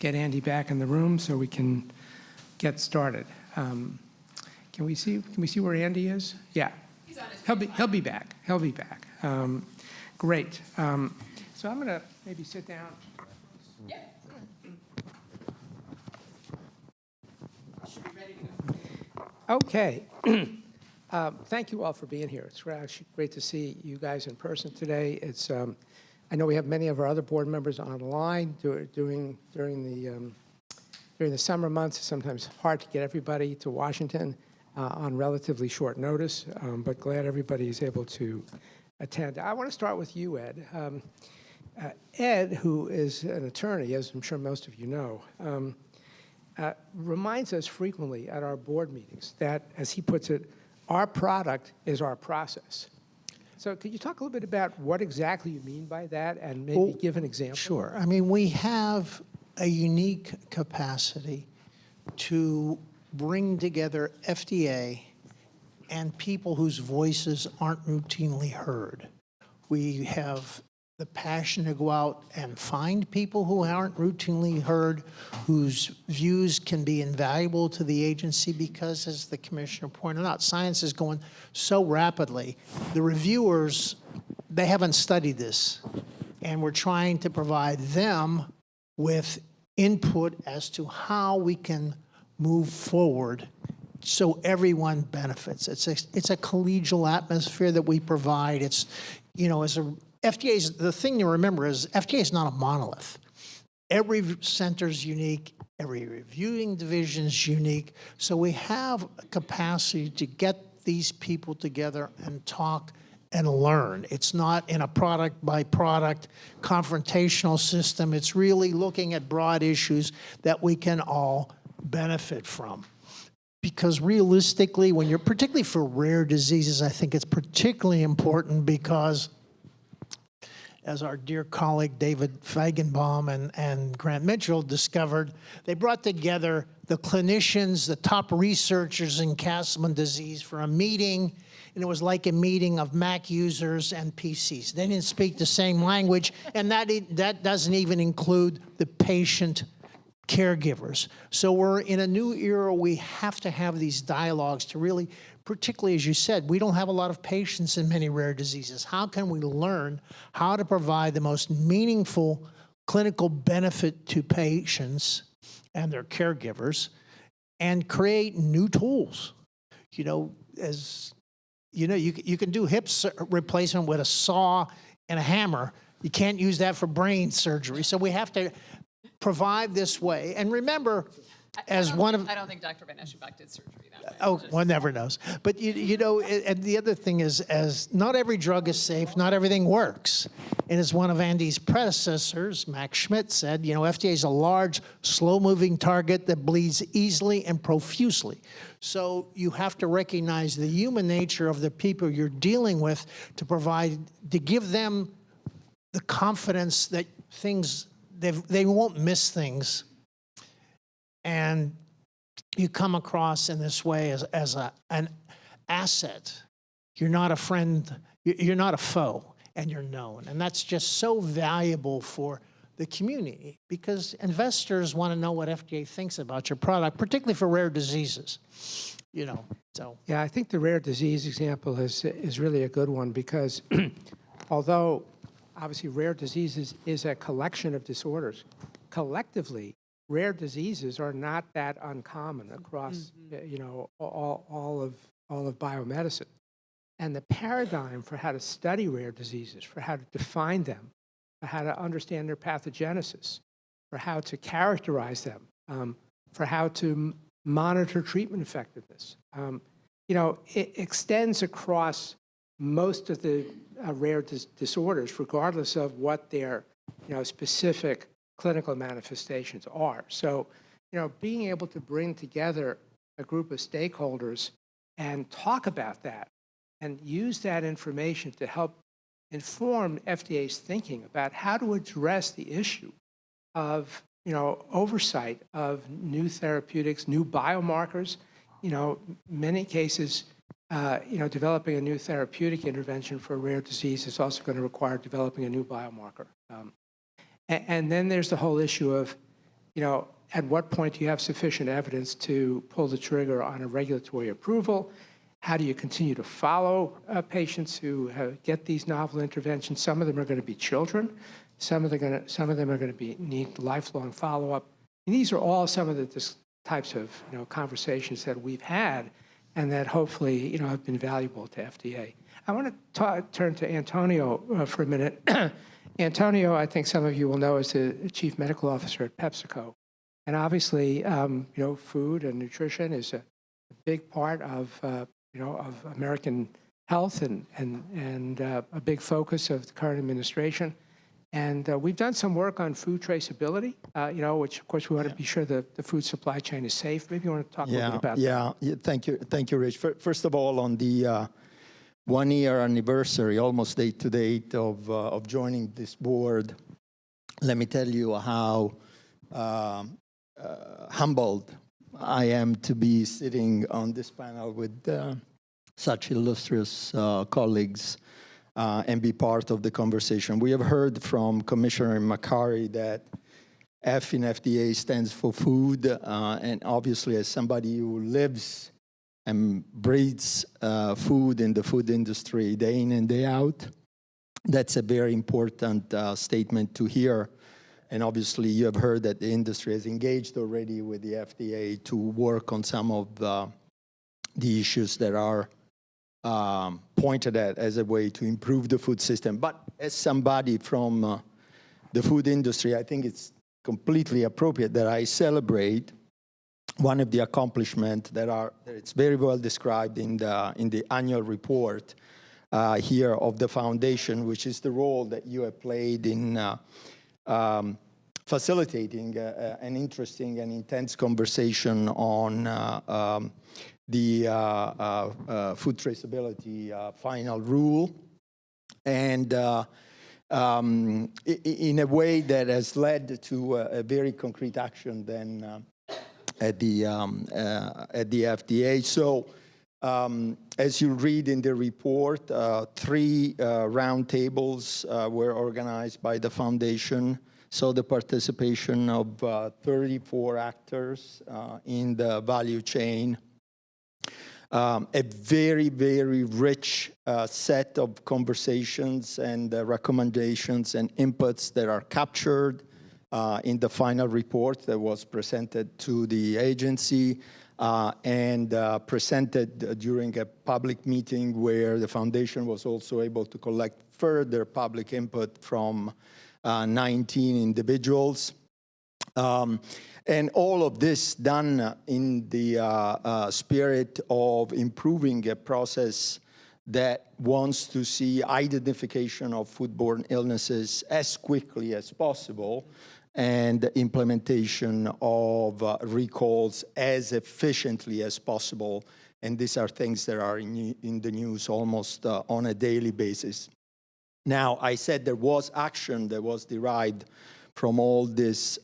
the room so we can get started. Can we see where Andy is? Yeah. He'll be back. He'll be back. Great. So I'm going to maybe sit down. Yeah. Should be ready to go. Okay. Thank you all for being here. It's actually great to see you guys in person today. It's I know we have many of our other board members online during the summer months. It's sometimes hard to get everybody to Washington on relatively short notice, but glad everybody is able to attend. I want to start with you, Ed. Ed, who is an attorney, as I'm sure most of you know, reminds us frequently at our board meetings that, as he puts it, our product is our process. So could you talk a little bit about what exactly you mean by that and maybe give an example? Sure. I mean, we have a unique capacity to bring together FDA and people whose voices aren't routinely heard. We have the passion to go out and find people who aren't routinely heard, whose views can be invaluable to the agency because, as the commissioner pointed out, science is going so rapidly. The reviewers, they haven't studied this, and we're trying to provide them with input as to how we can move forward so everyone benefits. It's a collegial atmosphere that we provide. It's, you know, as a FDA's, the thing to remember is FDA is not a monolith. Every center's unique, every reviewing division's unique. So we have a capacity to get these people together and talk and learn. It's not in a product by product confrontational system. It's really looking at broad issues that we can all benefit from. Because realistically, when you're, particularly for rare diseases, I think it's particularly important because, as our dear colleague David Feigenbaum and Grant Mitchell discovered, they brought together the clinicians, the top researchers in Castleman disease for a meeting, and it was like a meeting of Mac users and PCs. They didn't speak the same language, and that doesn't even include the patient caregivers. So we're in a new era. We have to have these dialogues to really, particularly as you said, we don't have a lot of patients in many rare diseases. How can we learn how to provide the most meaningful clinical benefit to patients and their caregivers and create new tools? You know, as you know, you can do hip replacement with a saw and a hammer. You can't use that for brain surgery. So we have to provide this way. And remember, I don't think Dr. Van Eschenbach did surgery that way. Oh, one never knows. But you know, and the other thing is, as not every drug is safe, not everything works. And as one of Andy's predecessors, Max Schmidt, said, you know, FDA is a large, slow-moving target that bleeds easily and profusely. So you have to recognize the human nature of the people you're dealing with to give them the confidence that they won't miss things. And you come across in this way as an asset. You're not a friend, you're not a foe, and you're known. And that's just so valuable for the community because investors want to know what FDA thinks about your product, particularly for rare diseases, you know, so. Yeah, I think the rare disease example is really a good one because although obviously rare diseases is a collection of disorders, collectively, rare diseases are not that uncommon across, you know, all of biomedicine. And the paradigm for how to study rare diseases, for how to define them, for how to understand their pathogenesis, for how to characterize them, for how to monitor treatment effectiveness, you know, it extends across most of the rare disorders, regardless of what their, you know, specific clinical manifestations are. So, you know, being able to bring together a group of stakeholders and talk about that and use that information to help inform FDA's thinking about how to address the issue of, you know, oversight of new therapeutics, new biomarkers. You know, many cases, you know, developing a new therapeutic intervention for a rare disease is also going to require developing a new biomarker. And then there's the whole issue of, you know, at what point do you have sufficient evidence to pull the trigger on a regulatory approval? How do you continue to follow patients who get these novel interventions? Some of them are going to be children. Some of them are going to need lifelong follow-up. And these are all some of the types of conversations that we've had, and that hopefully have been valuable to FDA. I want to turn to Antonio for a minute. Antonio, I think some of you will know, is the Chief Medical Officer at PepsiCo. And obviously, food and nutrition is a big part of American health and a big focus of the current administration. And we've done some work on food traceability, which of course we want to be sure that the food supply chain is safe. Maybe you want to talk a little bit about that. Yeah, thank you, Rich. First of all, on the 1-year anniversary, almost date to date of joining this board, let me tell you how humbled I am to be sitting on this panel with such illustrious colleagues and be part of the conversation. We have heard from Commissioner Makary that F in FDA stands for food, and obviously as somebody who lives and breathes food in the food industry day in and day out, that's a very important statement to hear. And obviously you have heard that the industry has engaged already with the FDA to work on some of the issues that are pointed at as a way to improve the food system. But as somebody from the food industry, I think it's completely appropriate that I celebrate one of the accomplishments that it's very well described in the annual report here of the foundation, which is the role that you have played in facilitating an interesting and intense conversation on the food traceability final rule, and in a way that has led to a very concrete action then at the FDA. So as you read in the report, 3 roundtables were organized by the foundation. So the participation of 34 actors in the value chain. A very, very rich set of conversations and recommendations and inputs that are captured in the final report that was presented to the agency and presented during a public meeting where the foundation was also able to collect further public input from 19 individuals. And all of this done in the spirit of improving a process that wants to see identification of foodborne illnesses as quickly as possible and implementation of recalls as efficiently as possible. And these are things that are in the news almost on a daily basis. Now, I said there was action that was derived from all this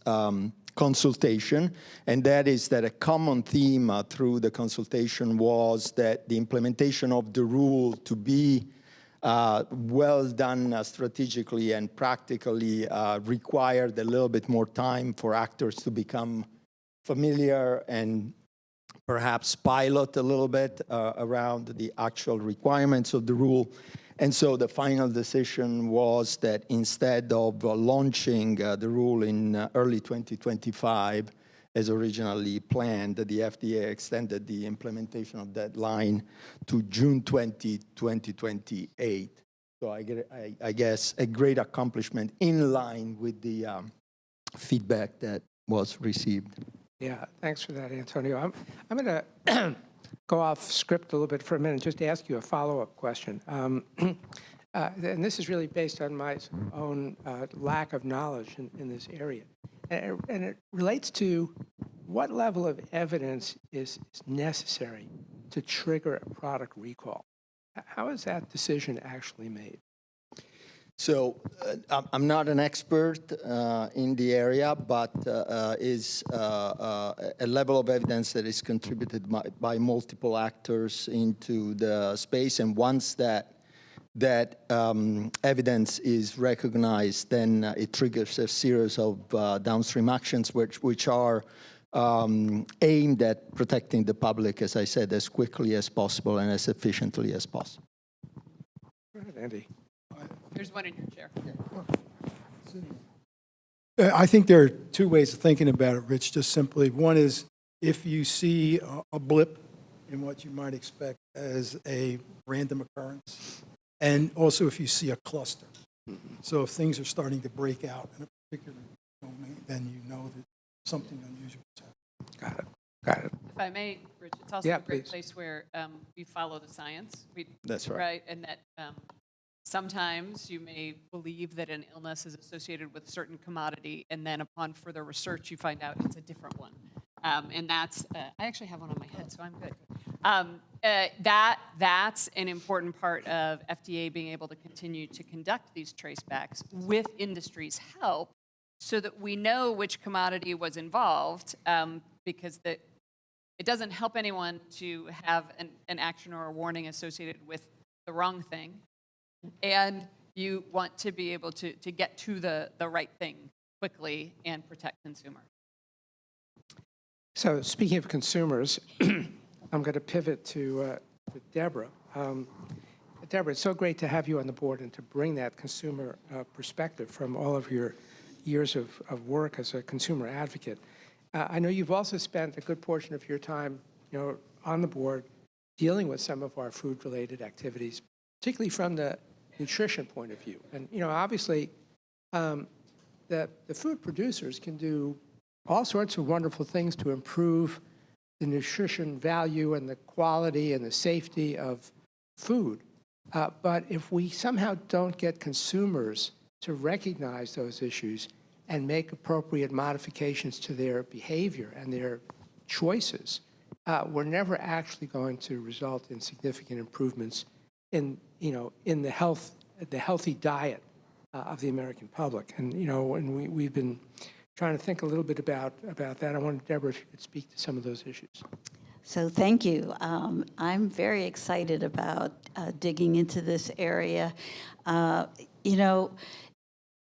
consultation, and that is that a common theme through the consultation was that the implementation of the rule to be well done strategically and practically required a little bit more time for actors to become familiar and perhaps pilot a little bit around the actual requirements of the rule. And so the final decision was that instead of launching the rule in early 2025, as originally planned, the FDA extended the implementation of that line to June 20, 2028. So I guess a great accomplishment in line with the feedback that was received. Yeah, thanks for that, Antonio. I'm going to go off script a little bit for a minute, just to ask you a follow-up question. And this is really based on my own lack of knowledge in this area. And it relates to what level of evidence is necessary to trigger a product recall. How is that decision actually made? So I'm not an expert in the area, but is a level of evidence that is contributed by multiple actors into the space. And once that evidence is recognized, then it triggers a series of downstream actions which are aimed at protecting the public, as I said, as quickly as possible and as efficiently as possible. Go ahead, Andy. There's one in your chair. I think there are two ways of thinking about it, Rich, just simply. One is if you see a blip in what you might expect as a random occurrence, and also if you see a cluster. So if things are starting to break out in a particular domain, then you know that something unusual is happening. Got it. If I may, Rich, it's also Yeah, a great please. place where we follow the science. That's right. Right, and that sometimes you may believe that an illness is associated with a certain commodity, and then upon further research, you find out it's a different one. And that's, I actually have one on my head, so I'm good. That's an important part of FDA being able to continue to conduct these tracebacks with industry's help so that we know which commodity was involved, because it doesn't help anyone to have an action or a warning associated with the wrong thing. And you want to be able to get to the right thing quickly and protect consumers. So speaking of consumers, I'm going to pivot to Deborah. Deborah, it's so great to have you on the board and to bring that consumer perspective from all of your years of work as a consumer advocate. I know you've also spent a good portion of your time, on the board dealing with some of our food-related activities, particularly from the nutrition point of view. And obviously, the food producers can do all sorts of wonderful things to improve the nutrition value and the quality and the safety of food. But if we somehow don't get consumers to recognize those issues and make appropriate modifications to their behavior and their choices, we're never actually going to result in significant improvements in the healthy diet of the American public. And we've been trying to think a little bit about that. I wondered, Deborah, if you could speak to some of those issues. So thank you. I'm very excited about digging into this area.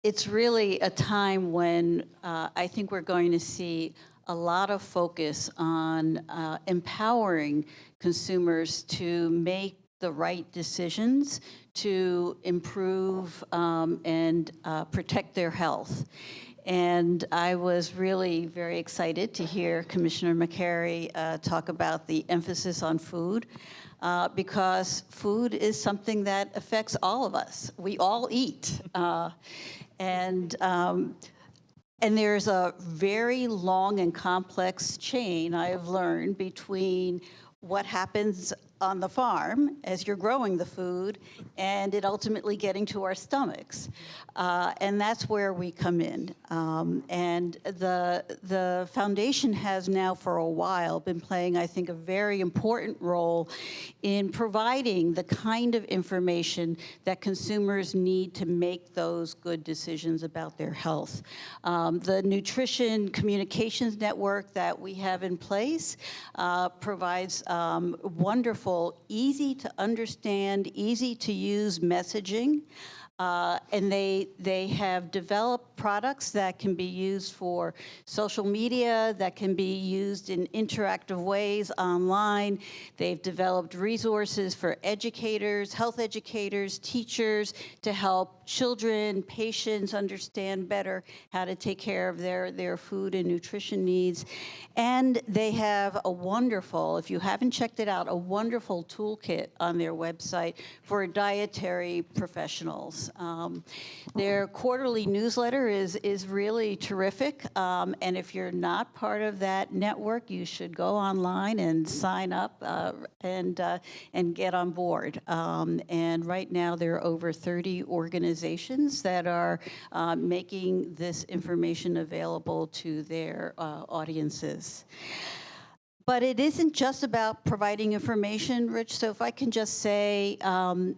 It's really a time when I think we're going to see a lot of focus on empowering consumers to make the right decisions to improve and protect their health. And I was really very excited to hear Commissioner McCary talk about the emphasis on food, because food is something that affects all of us. We all eat. And there's a very long and complex chain, I have learned, between what happens on the farm as you're growing the food and it ultimately getting to our stomachs. And that's where we come in. And the foundation has now for a while been playing, I think, a very important role in providing the kind of information that consumers need to make those good decisions about their health. The Nutrition Communications Network that we have in place provides wonderful, easy to understand, easy to use messaging. And they have developed products that can be used for social media, that can be used in interactive ways online. They've developed resources for educators, health educators, teachers, to help children, patients understand better how to take care of their food and nutrition needs. And they have a wonderful, if you haven't checked it out, a wonderful toolkit on their website for dietary professionals. Their quarterly newsletter is really terrific, and if you're not part of that network, you should go online and sign up and get on board. And right now, there are over 30 organizations that are making this information available to their audiences. But it isn't just about providing information, Rich. So if I can just say,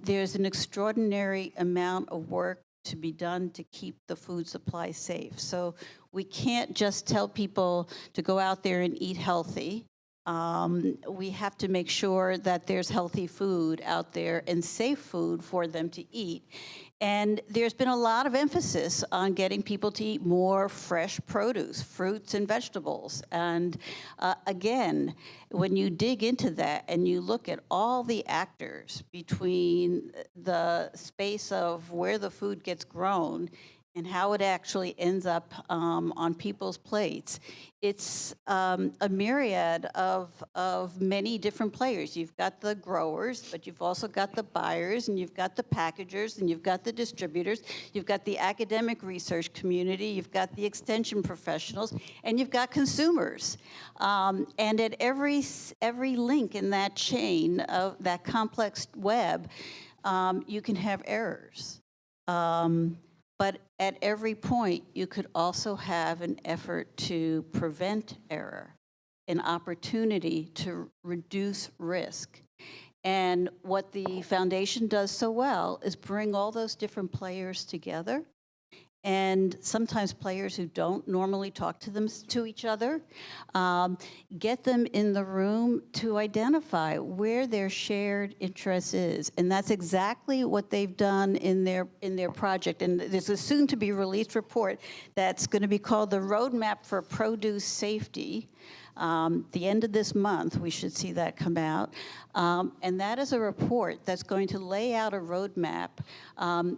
there's an extraordinary amount of work to be done to keep the food supply safe. So we can't just tell people to go out there and eat healthy. We have to make sure that there's healthy food out there and safe food for them to eat. And there's been a lot of emphasis on getting people to eat more fresh produce, fruits and vegetables. And again, when you dig into that and you look at all the actors between the space of where the food gets grown and how it actually ends up on people's plates, it's a myriad of many different players. You've got the growers, but you've also got the buyers, and you've got the packagers, and you've got the distributors, you've got the academic research community, you've got the extension professionals, and you've got consumers. And at every link in that chain of that complex web, you can have errors. But at every point, you could also have an effort to prevent error, an opportunity to reduce risk. And what the foundation does so well is bring all those different players together, and sometimes players who don't normally talk to each other, get them in the room to identify where their shared interest is. And that's exactly what they've done in their project. And there's a soon-to-be-released report that's going to be called the Roadmap for Produce Safety. The end of this month, we should see that come out. And that is a report that's going to lay out a roadmap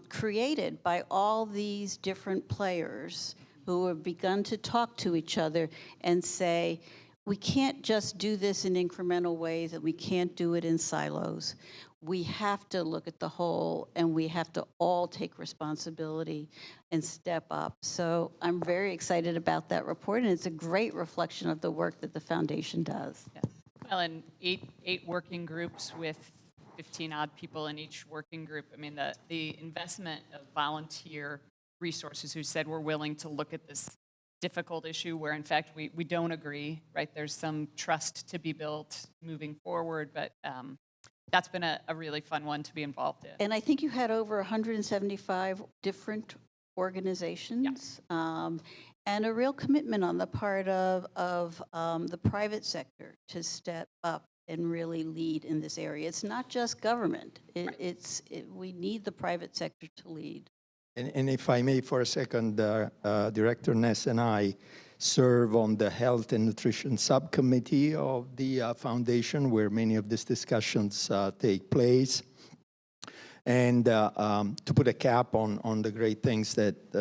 created by all these different players who have begun to talk to each other and say, we can't just do this in incremental ways, and we can't do it in silos. We have to look at the whole, and we have to all take responsibility and step up. So I'm very excited about that report, and it's a great reflection of the work that the foundation does. Yes. Well, and eight working groups with 15-odd people in each working group. I mean, the investment of volunteer resources who said we're willing to look at this difficult issue where, in fact, we don't agree, right? There's some trust to be built moving forward, but that's been a really fun one to be involved in. And I think you had over 175 different organizations, and a real commitment on the part of the private sector to step up and really lead in this area. It's not just government. We need the private sector to lead. And if I may for a second, Director Ness and I serve on the Health and Nutrition Subcommittee of the Foundation, where many of these discussions take place. And to put a cap on the great things that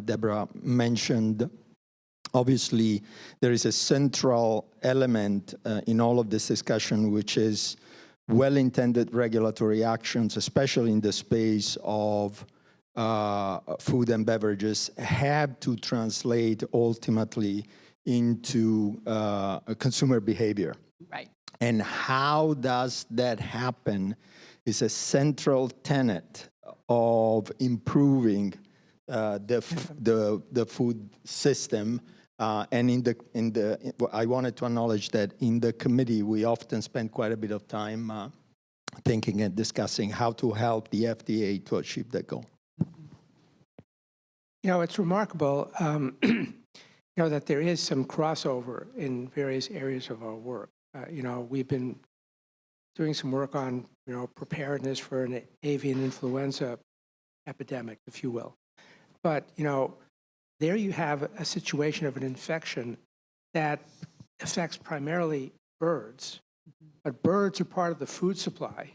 Deborah mentioned, obviously there is a central element in all of this discussion, which is well-intended regulatory actions, especially in the space of food and beverages, have to translate ultimately into consumer behavior. Right. And how does that happen is a central tenet of improving the food system. And I wanted to acknowledge that in the committee, we often spend quite a bit of time thinking and discussing how to help the FDA to achieve that goal. You know, it's remarkable, that there is some crossover in various areas of our work. We've been doing some work on, preparedness for an avian influenza epidemic, if you will. But, there you have a situation of an infection that affects primarily birds, but birds are part of the food supply.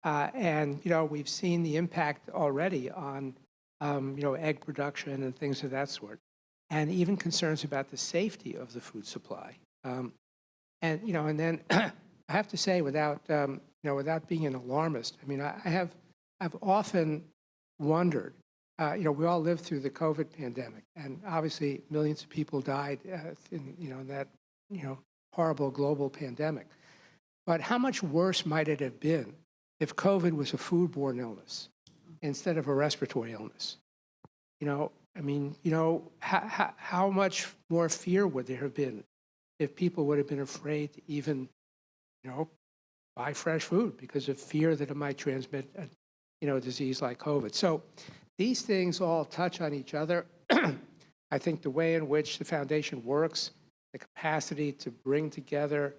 And, we've seen the impact already on egg production and things of that sort, and even concerns about the safety of the food supply. And then I have to say, without being an alarmist, I mean, I've often wondered. We all lived through the COVID pandemic, and obviously millions of people died in that horrible global pandemic. But how much worse might it have been if COVID was a foodborne illness instead of a respiratory illness? How much more fear would there have been if people would have been afraid to even, buy fresh food because of fear that it might transmit a disease like COVID? So these things all touch on each other. I think the way in which the foundation works, the capacity to bring together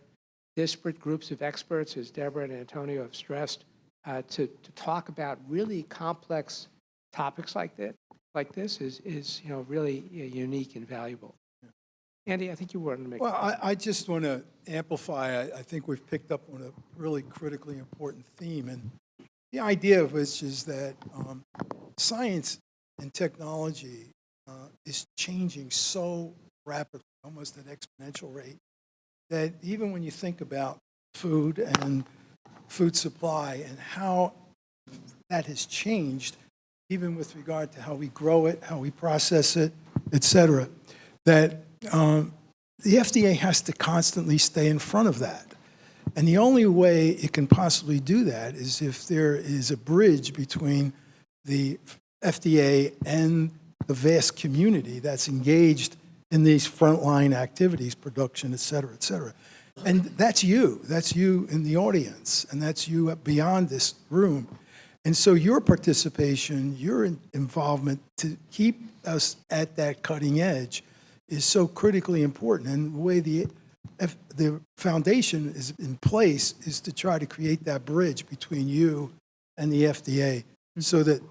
disparate groups of experts, as Deborah and Antonio have stressed, to talk about really complex topics like this is really unique and valuable. Andy, I think you wanted to make. Well, I just want to amplify, I think we've picked up on a really critically important theme, and the idea of which is that science and technology is changing so rapidly, almost at exponential rate, that even when you think about food and food supply and how that has changed, even with regard to how we grow it, how we process it, et cetera, that the FDA has to constantly stay in front of that. And the only way it can possibly do that is if there is a bridge between the FDA and the vast community that's engaged in these frontline activities, production, et cetera, et cetera. And that's you in the audience, and that's you beyond this room. And so your participation, your involvement to keep us at that cutting edge is so critically important. And the way the foundation is in place is to try to create that bridge between you and the FDA so that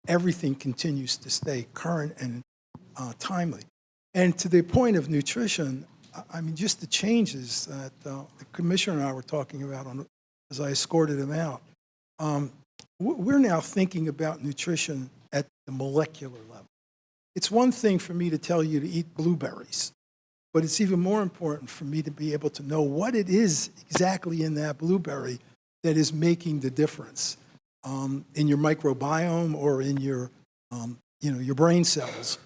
everything continues to stay current and timely. And to the point of nutrition, I mean, just the changes that the commissioner and I were talking about as I escorted him out, we're now thinking about nutrition at the molecular level. It's one thing for me to tell you to eat blueberries, but it's even more important for me to be able to know what it is exactly in that blueberry that is making the difference in your microbiome or in your, your brain cells.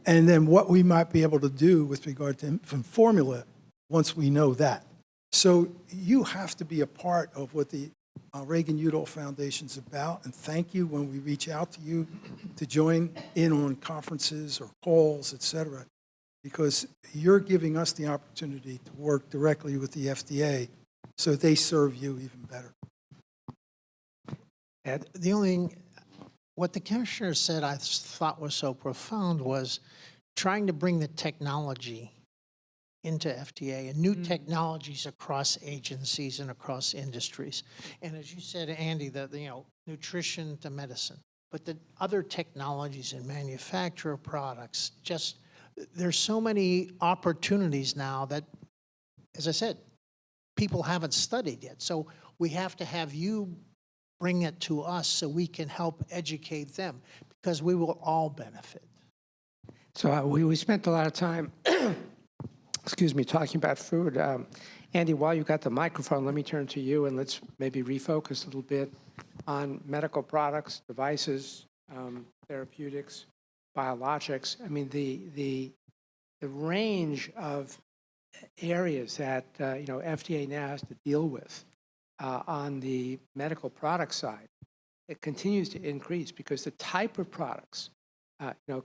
And then what we might be able to do with regard to infant formula once we know that. So you have to be a part of what the Reagan-Udall Foundation is about, and thank you when we reach out to you to join in on conferences or calls, et cetera, because you're giving us the opportunity to work directly with the FDA so they serve you even better. Ed? The only thing, what the commissioner said I thought was so profound was trying to bring the technology into FDA and new technologies across agencies and across industries. And as you said, Andy, nutrition to medicine, but the other technologies in manufacture of products, there's so many opportunities now that, as I said, people haven't studied yet. So we have to have you bring it to us so we can help educate them, because we will all benefit. So we spent a lot of time, excuse me, talking about food. Andy, while you got the microphone, let me turn to you and let's maybe refocus a little bit on medical products, devices, therapeutics, biologics. I mean, the range of areas that FDA now has to deal with on the medical product side, it continues to increase because the type of products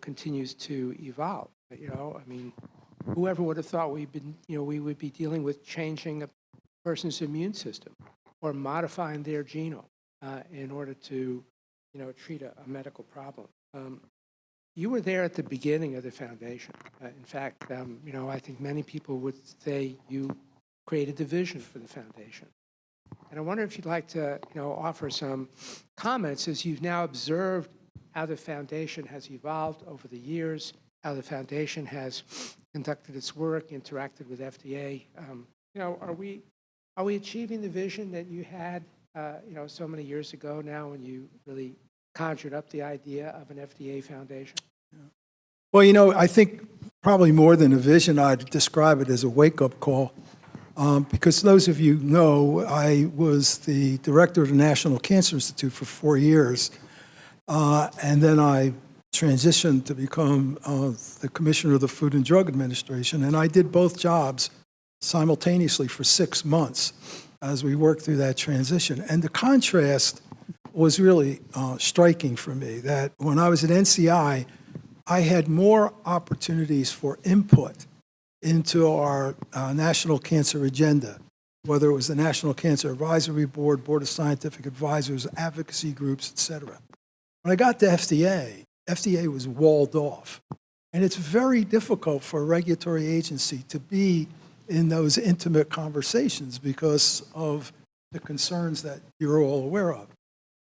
continues to evolve. I mean, whoever would have thought we would be dealing with changing a person's immune system or modifying their genome in order to treat a medical problem. You were there at the beginning of the foundation. In fact, I think many people would say you created the vision for the foundation. And I wonder if you'd like to offer some comments as you've now observed how the foundation has evolved over the years, how the foundation has conducted its work, interacted with FDA. Are we achieving the vision that you had, so many years ago now when you really conjured up the idea of an FDA foundation? Well, I think probably more than a vision, I'd describe it as a wake-up call. Because those of you know, I was the director of the National Cancer Institute for 4 years, and then I transitioned to become the commissioner of the Food and Drug Administration, and I did both jobs simultaneously for 6 months as we worked through that transition. And the contrast was really striking for me, that when I was at NCI, I had more opportunities for input into our national cancer agenda, whether it was the National Cancer Advisory Board, Board of Scientific Advisors, advocacy groups, et cetera. When I got to FDA was walled off. And it's very difficult for a regulatory agency to be in those intimate conversations because of the concerns that you're all aware of.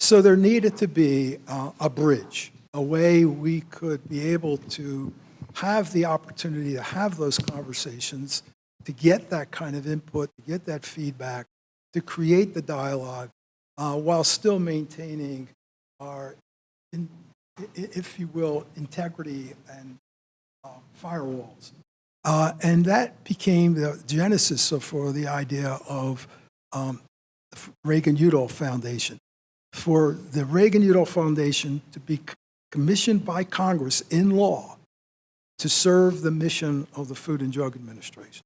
So there needed to be a bridge, a way we could be able to have the opportunity to have those conversations, to get that kind of input, to get that feedback, to create the dialogue, while still maintaining our, if you will, integrity and firewalls. And that became the genesis for the idea of the Reagan-Udall Foundation. For the Reagan-Udall Foundation to be commissioned by Congress in law to serve the mission of the Food and Drug Administration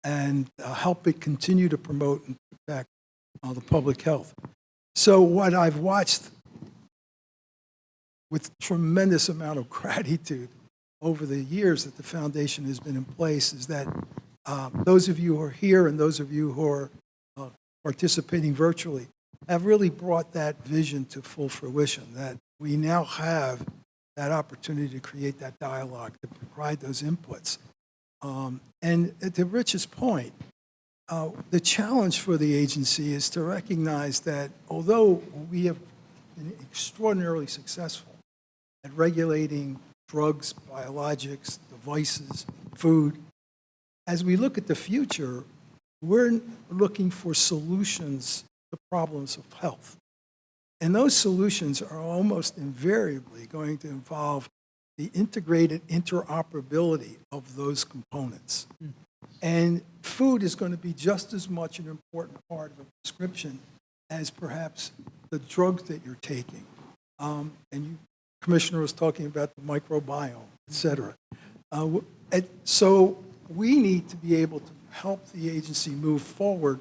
and help it continue to promote and protect the public health. So what I've watched with tremendous amount of gratitude over the years that the foundation has been in place is that those of you who are here and those of you who are participating virtually have really brought that vision to full fruition, that we now have that opportunity to create that dialogue, to provide those inputs. And to Rich's point, the challenge for the agency is to recognize that although we have been extraordinarily successful at regulating drugs, biologics, devices, food, as we look at the future, we're looking for solutions to problems of health. And those solutions are almost invariably going to involve the integrated interoperability of those components. And food is going to be just as much an important part of a prescription as perhaps the drugs that you're taking. And you, Commissioner, was talking about the microbiome, et cetera. So we need to be able to help the agency move forward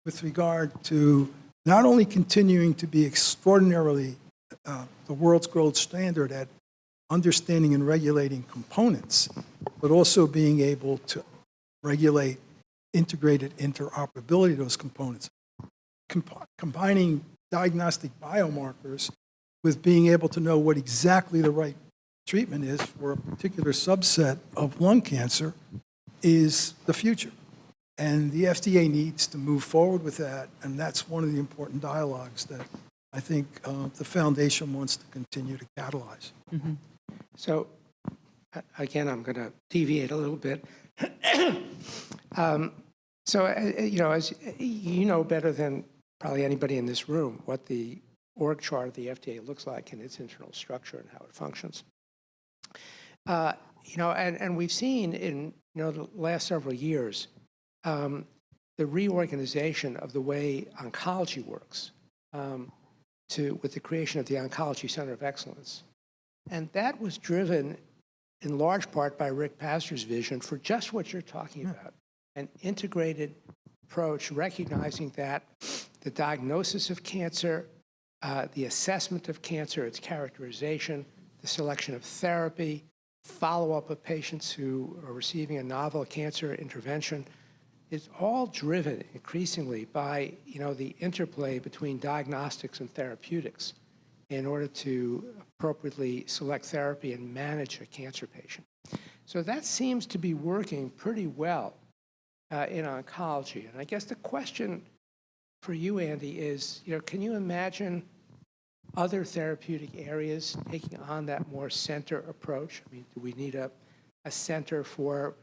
with regard to not only continuing to be extraordinarily the world's gold standard at understanding and regulating components, but also being able to regulate integrated interoperability of those components. Combining diagnostic biomarkers with being able to know what exactly the right treatment is for a particular subset of lung cancer is the future. And the FDA needs to move forward with that, and that's one of the important dialogues that I think the foundation wants to continue to catalyze. Mm-hmm. So, again, I'm going to deviate a little bit. You know, as you know better than probably anybody in this room what the org chart of the FDA looks like and its internal structure and how it functions. You know, and we've seen in the last several years the reorganization of the way oncology works with the creation of the Oncology Center of Excellence. And that was driven in large part by Rick Pastor's vision for just what you're talking about, an integrated approach, recognizing that the diagnosis of cancer, the assessment of cancer, its characterization, the selection of therapy, follow-up of patients who are receiving a novel cancer intervention, is all driven increasingly by the interplay between diagnostics and therapeutics in order to appropriately select therapy and manage a cancer patient. So that seems to be working pretty well in oncology. And I guess the question for you, Andy, is, can you imagine other therapeutic areas taking on that more center approach? I mean, do we need a center for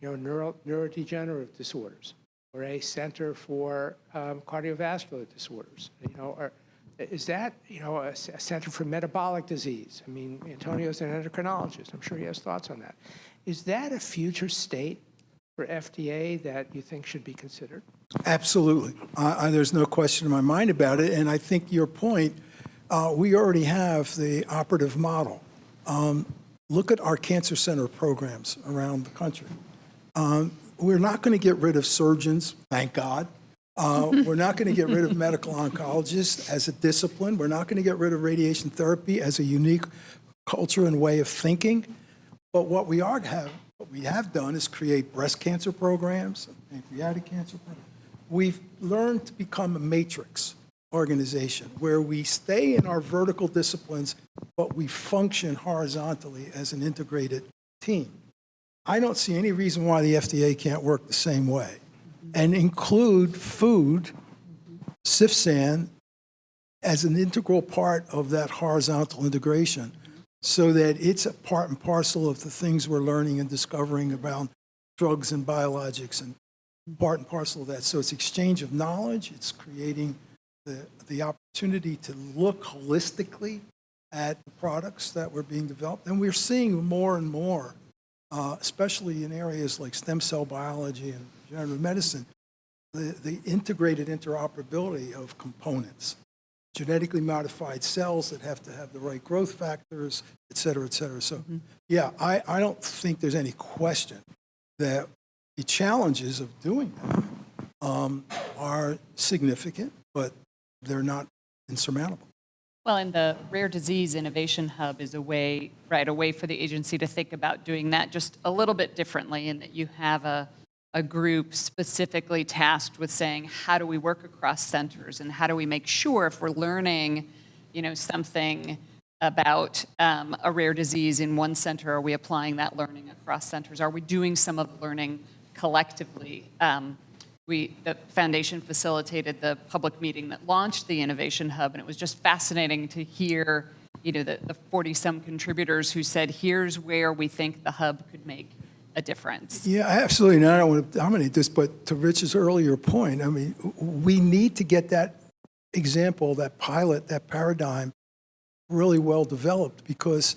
neurodegenerative disorders, or a center for cardiovascular disorders? Or is that a center for metabolic disease? I mean, Antonio's an endocrinologist. I'm sure he has thoughts on that. Is that a future state for FDA that you think should be considered? Absolutely. There's no question in my mind about it. And I think your point, we already have the operative model. Look at our cancer center programs around the country. We're not going to get rid of surgeons, thank God. We're not going to get rid of medical oncologists as a discipline. We're not going to get rid of radiation therapy as a unique culture and way of thinking. But what we have done is create breast cancer programs, pancreatic cancer programs. We've learned to become a matrix organization where we stay in our vertical disciplines, but we function horizontally as an integrated team. I don't see any reason why the FDA can't work the same way and include food, CFSAN, as an integral part of that horizontal integration so that it's a part and parcel of the things we're learning and discovering about drugs and biologics and part and parcel of that. So it's exchange of knowledge. It's creating the opportunity to look holistically at the products that were being developed. And we're seeing more and more, especially in areas like stem cell biology and regenerative medicine, the integrated interoperability of components, genetically modified cells that have to have the right growth factors, et cetera, et cetera. So, yeah, I don't think there's any question that the challenges of doing that are significant, but they're not insurmountable. Well, and the Rare Disease Innovation Hub is a way for the agency to think about doing that just a little bit differently, in that you have a group specifically tasked with saying, how do we work across centers, and how do we make sure if we're learning, something about a rare disease in one center, are we applying that learning across centers? Are we doing some of the learning collectively? The foundation facilitated the public meeting that launched the Innovation Hub, and it was just fascinating to hear, the 40-some contributors who said, here's where we think the hub could make a difference. Yeah, absolutely. And I don't want to dominate this, but to Rich's earlier point, I mean, we need to get that example, that pilot, that paradigm really well developed, because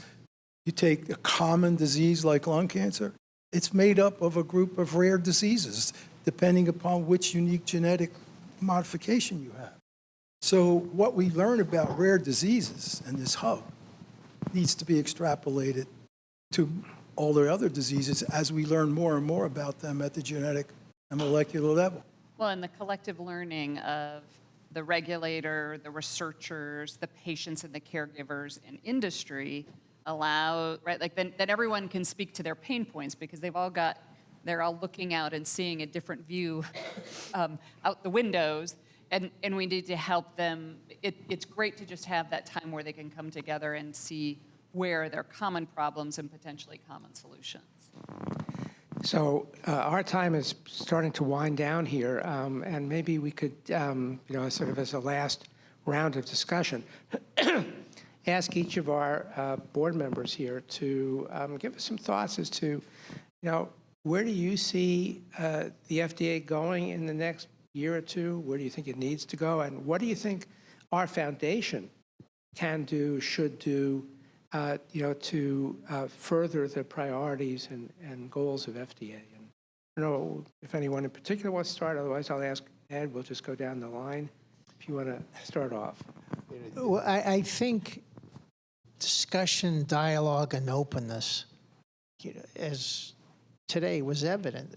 you take a common disease like lung cancer, it's made up of a group of rare diseases, depending upon which unique genetic modification you have. So what we learn about rare diseases in this hub needs to be extrapolated to all the other diseases as we learn more and more about them at the genetic and molecular level. Well, and the collective learning of the regulator, the researchers, the patients and the caregivers and industry then everyone can speak to their pain points, because they're all looking out and seeing a different view out the windows, and we need to help them. It's great to just have that time where they can come together and see where there are common problems and potentially common solutions. So our time is starting to wind down here, and maybe we could, sort of as a last round of discussion, ask each of our board members here to give us some thoughts as to, where do you see the FDA going in the next year or two? Where do you think it needs to go? And what do you think our foundation can do, should do, to further the priorities and goals of FDA? And I don't know if anyone in particular wants to start. Otherwise, I'll ask Ed. We'll just go down the line if you want to start off. Well, I think discussion, dialogue, and openness, as today was evident.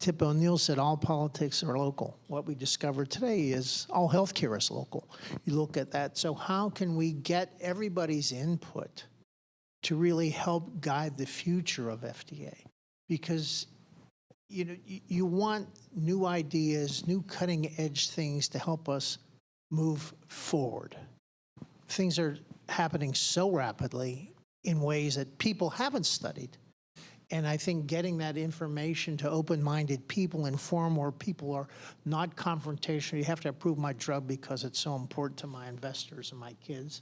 Tip O'Neill said all politics are local. What we discovered today is all healthcare is local. You look at that. So how can we get everybody's input to really help guide the future of FDA? Because you want new ideas, new cutting edge things to help us move forward. Things are happening so rapidly in ways that people haven't studied. And I think getting that information to open-minded people in forum where people are not confrontational, you have to approve my drug because it's so important to my investors and my kids,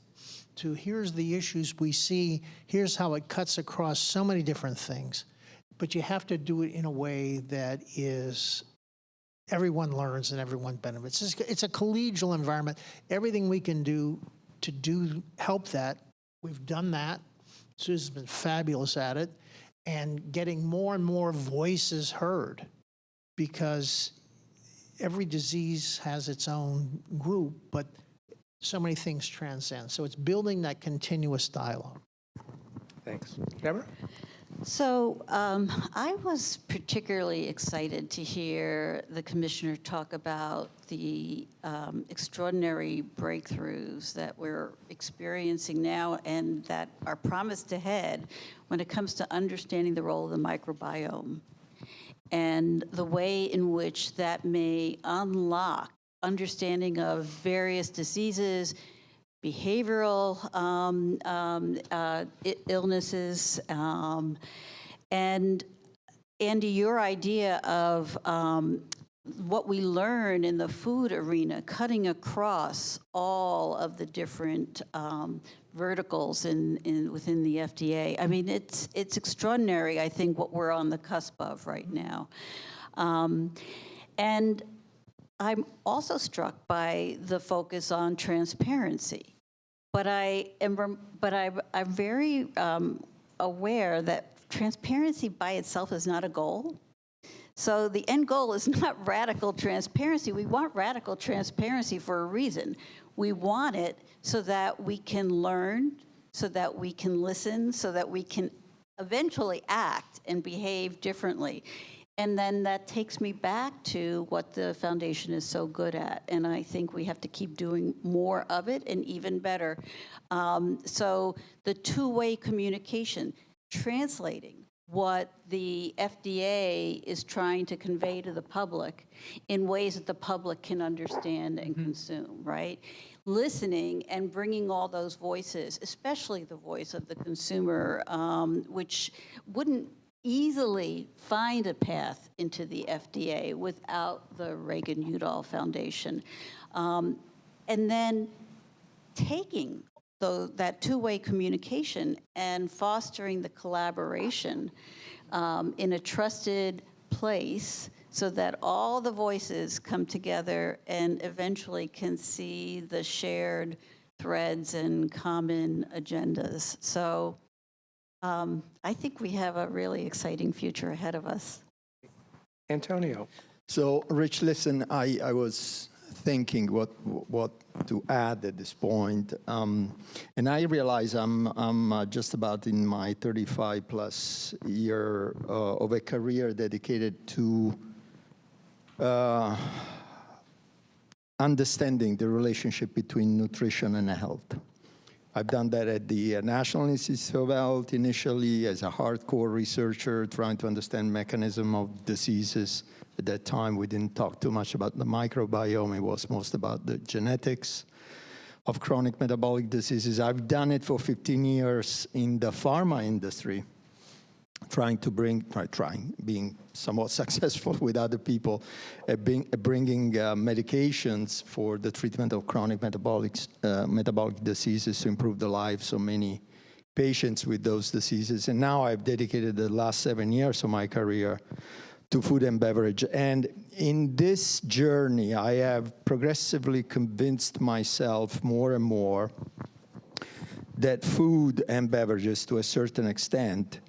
to here's the issues we see, here's how it cuts across so many different things. But you have to do it in a way that is everyone learns and everyone benefits. It's a collegial environment. Everything we can do to help that, we've done that. Susan's been fabulous at it. And getting more and more voices heard, because every disease has its own group, but so many things transcend. So it's building that continuous dialogue. Thanks. Deborah? So I was particularly excited to hear the commissioner talk about the extraordinary breakthroughs that we're experiencing now and that are promised ahead when it comes to understanding the role of the microbiome and the way in which that may unlock understanding of various diseases, behavioral illnesses, and Andy, your idea of what we learn in the food arena, cutting across all of the different verticals within the FDA. I mean, it's extraordinary, I think, what we're on the cusp of right now. And I'm also struck by the focus on transparency. But I'm very aware that transparency by itself is not a goal. So the end goal is not radical transparency. We want radical transparency for a reason. We want it so that we can learn, so that we can listen, so that we can eventually act and behave differently. And then that takes me back to what the foundation is so good at. And I think we have to keep doing more of it and even better. So the two-way communication, translating what the FDA is trying to convey to the public in ways that the public can understand and consume, right? Listening and bringing all those voices, especially the voice of the consumer, which wouldn't easily find a path into the FDA without the Reagan-Udall Foundation. And then taking that two-way communication and fostering the collaboration in a trusted place so that all the voices come together and eventually can see the shared threads and common agendas. So I think we have a really exciting future ahead of us. Antonio. So, Rich, listen, I was thinking what to add at this point, and I realize I'm just about in my 35-plus year of a career dedicated to understanding the relationship between nutrition and health. I've done that at the National Institutes of Health initially as a hardcore researcher trying to understand mechanism of diseases. At that time, we didn't talk too much about the microbiome. It was most about the genetics of chronic metabolic diseases. I've done it for 15 years in the pharma industry, being somewhat successful with other people, bringing medications for the treatment of chronic metabolic diseases to improve the lives of many patients with those diseases. And now I've dedicated the last 7 years of my career to food and beverage. And in this journey, I have progressively convinced myself more and more that food and beverages, to a certain extent,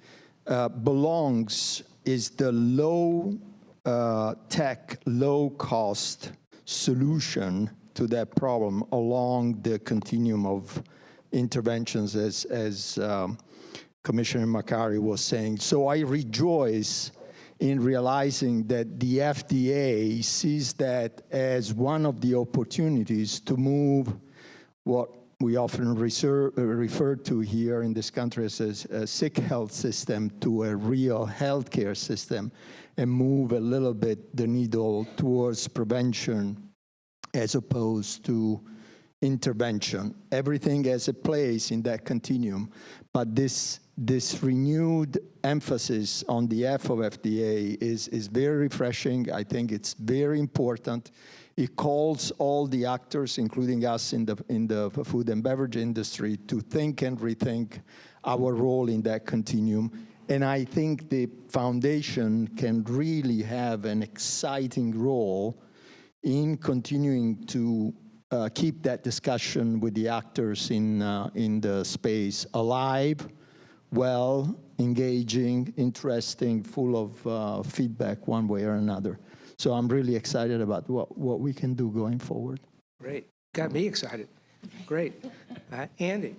is the low-tech, low-cost solution to that problem along the continuum of interventions, as Commissioner Makary was saying. So I rejoice in realizing that the FDA sees that as one of the opportunities to move what we often refer to here in this country as a sick health system to a real healthcare system, and move a little bit the needle towards prevention as opposed to intervention. Everything has a place in that continuum, but this renewed emphasis on the F of FDA is very refreshing. I think it's very important. It calls all the actors, including us in the food and beverage industry, to think and rethink our role in that continuum. And I think the foundation can really have an exciting role in continuing to keep that discussion with the actors in the space alive, well, engaging, interesting, full of feedback one way or another. So I'm really excited about what we can do going forward. Great. Got me excited. Great. Andy.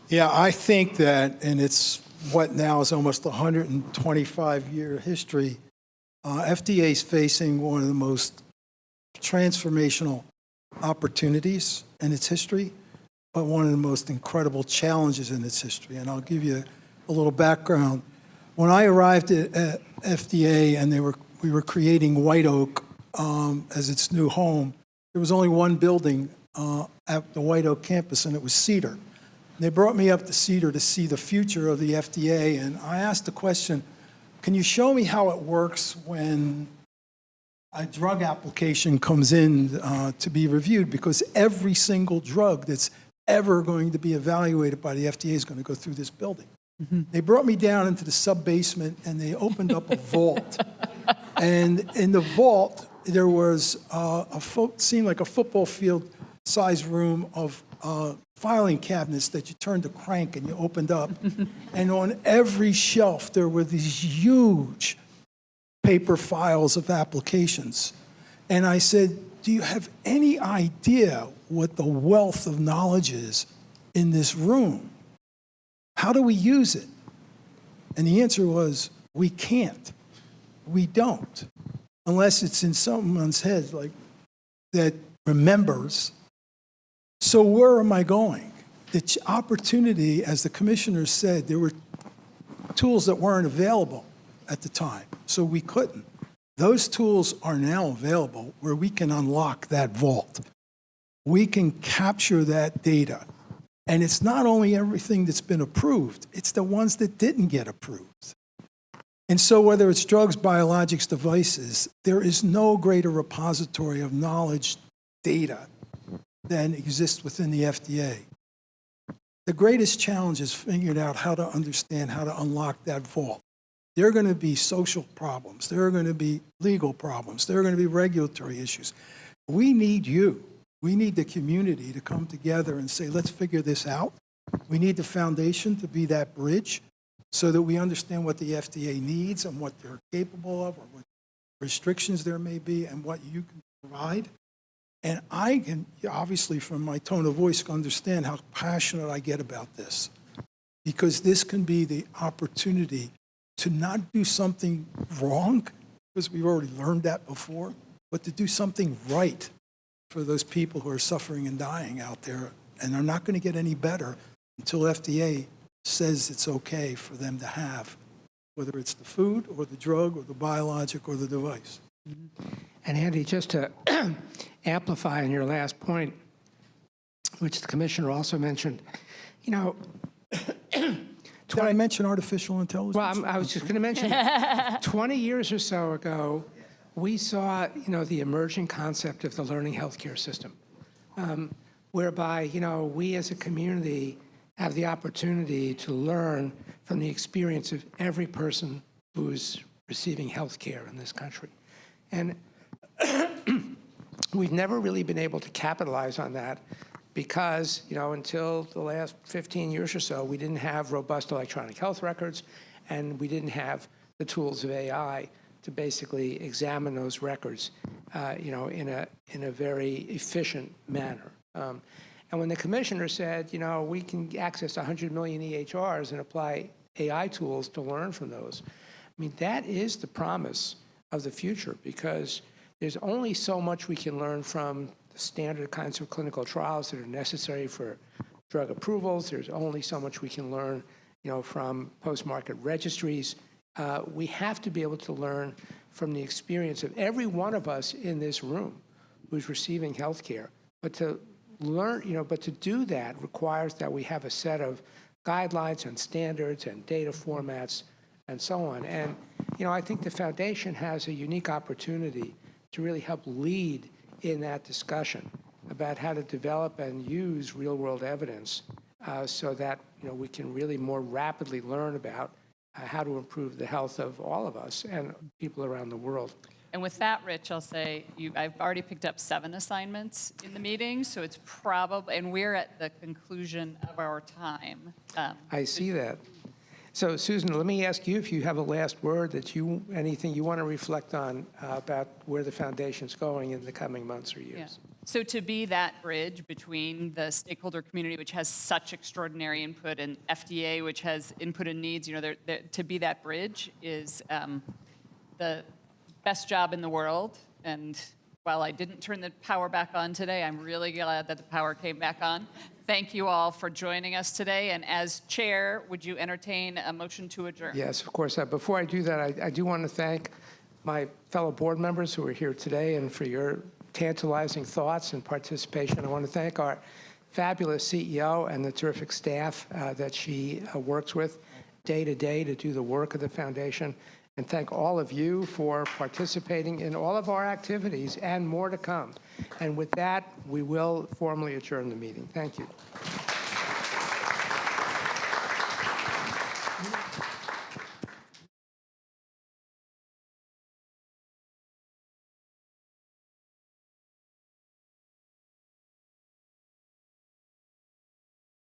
Yeah, I think that, and it's what now is almost 125-year history, FDA is facing one of the most transformational opportunities in its history, but one of the most incredible challenges in its history. And I'll give you a little background. When I arrived at FDA and we were creating White Oak as its new home, there was only one building at the White Oak campus, and it was Cedar. They brought me up to Cedar to see the future of the FDA, and I asked the question, can you show me how it works when a drug application comes in to be reviewed, because every single drug that's ever going to be evaluated by the FDA is going to go through this building. They brought me down into the sub-basement, and they opened up a vault. And in the vault, there was seemed like a football field-sized room of filing cabinets that you turned the crank and you opened up. And on every shelf, there were these huge paper files of applications. And I said, do you have any idea what the wealth of knowledge is in this room? How do we use it? And the answer was, we can't. We don't. Unless it's in someone's head, like, that remembers. So where am I going? The opportunity, as the commissioner said, there were tools that weren't available at the time, so we couldn't. Those tools are now available where we can unlock that vault. We can capture that data. And it's not only everything that's been approved, it's the ones that didn't get approved. And so whether it's drugs, biologics, devices, there is no greater repository of knowledge data than exists within the FDA. The greatest challenge is figuring out how to understand how to unlock that vault. There are going to be social problems. There are going to be legal problems. There are going to be regulatory issues. We need you. We need the community to come together and say, let's figure this out. We need the foundation to be that bridge so that we understand what the FDA needs and what they're capable of, or what restrictions there may be, and what you can provide. And I can, obviously, from my tone of voice, understand how passionate I get about this, because this can be the opportunity to not do something wrong, because we've already learned that before, but to do something right for those people who are suffering and dying out there, and are not going to get any better until FDA says it's okay for them to have, whether it's the food or the drug or the biologic or the device. And Andy, just to amplify on your last point, which the commissioner also mentioned, you know, Did I mention artificial intelligence? well, I was just going to mention, 20 years or so ago, we saw, you know, the emerging concept of the learning healthcare system, whereby, you know, we as a community have the opportunity to learn from the experience of every person who's receiving health care in this country. And we've never really been able to capitalize on that because, you know, until the last 15 years or so, we didn't have robust electronic health records, and we didn't have the tools of AI to basically examine those records, you know, in a very efficient manner. And when the commissioner said, you know, we can access 100 million EHRs and apply AI tools to learn from those, I mean, that is the promise of the future, because there's only so much we can learn from the standard kinds of clinical trials that are necessary for drug approvals. There's only so much we can learn, you know, from post-market registries. We have to be able to learn from the experience of every one of us in this room who's receiving health care. But to learn, you know, but to do that requires that we have a set of guidelines and standards and data formats and so on. And, you know, I think the foundation has a unique opportunity to really help lead in that discussion about how to develop and use real-world evidence so that, you know, we can really more rapidly learn about how to improve the health of all of us and people around the world. And with that, Rich, I'll say I've already picked up 7 assignments in the meeting, so it's probably, and we're at the conclusion of our time. I see that. So, Susan, let me ask you if you have a last word anything you want to reflect on about where the foundation's going in the coming months or years. Yeah. So to be that bridge between the stakeholder community, which has such extraordinary input, and FDA, which has input and needs, you know, to be that bridge is the best job in the world. And while I didn't turn the power back on today, I'm really glad that the power came back on. Thank you all for joining us today. And as chair, would you entertain a motion to adjourn? Yes, of course. Before I do that, I do want to thank my fellow board members who are here today and for your tantalizing thoughts and participation. I want to thank our fabulous CEO and the terrific staff that she works with. day to day to do the work of the foundation, and thank all of you for participating in all of our activities and more to come. And with that, we will formally adjourn the meeting. Thank you.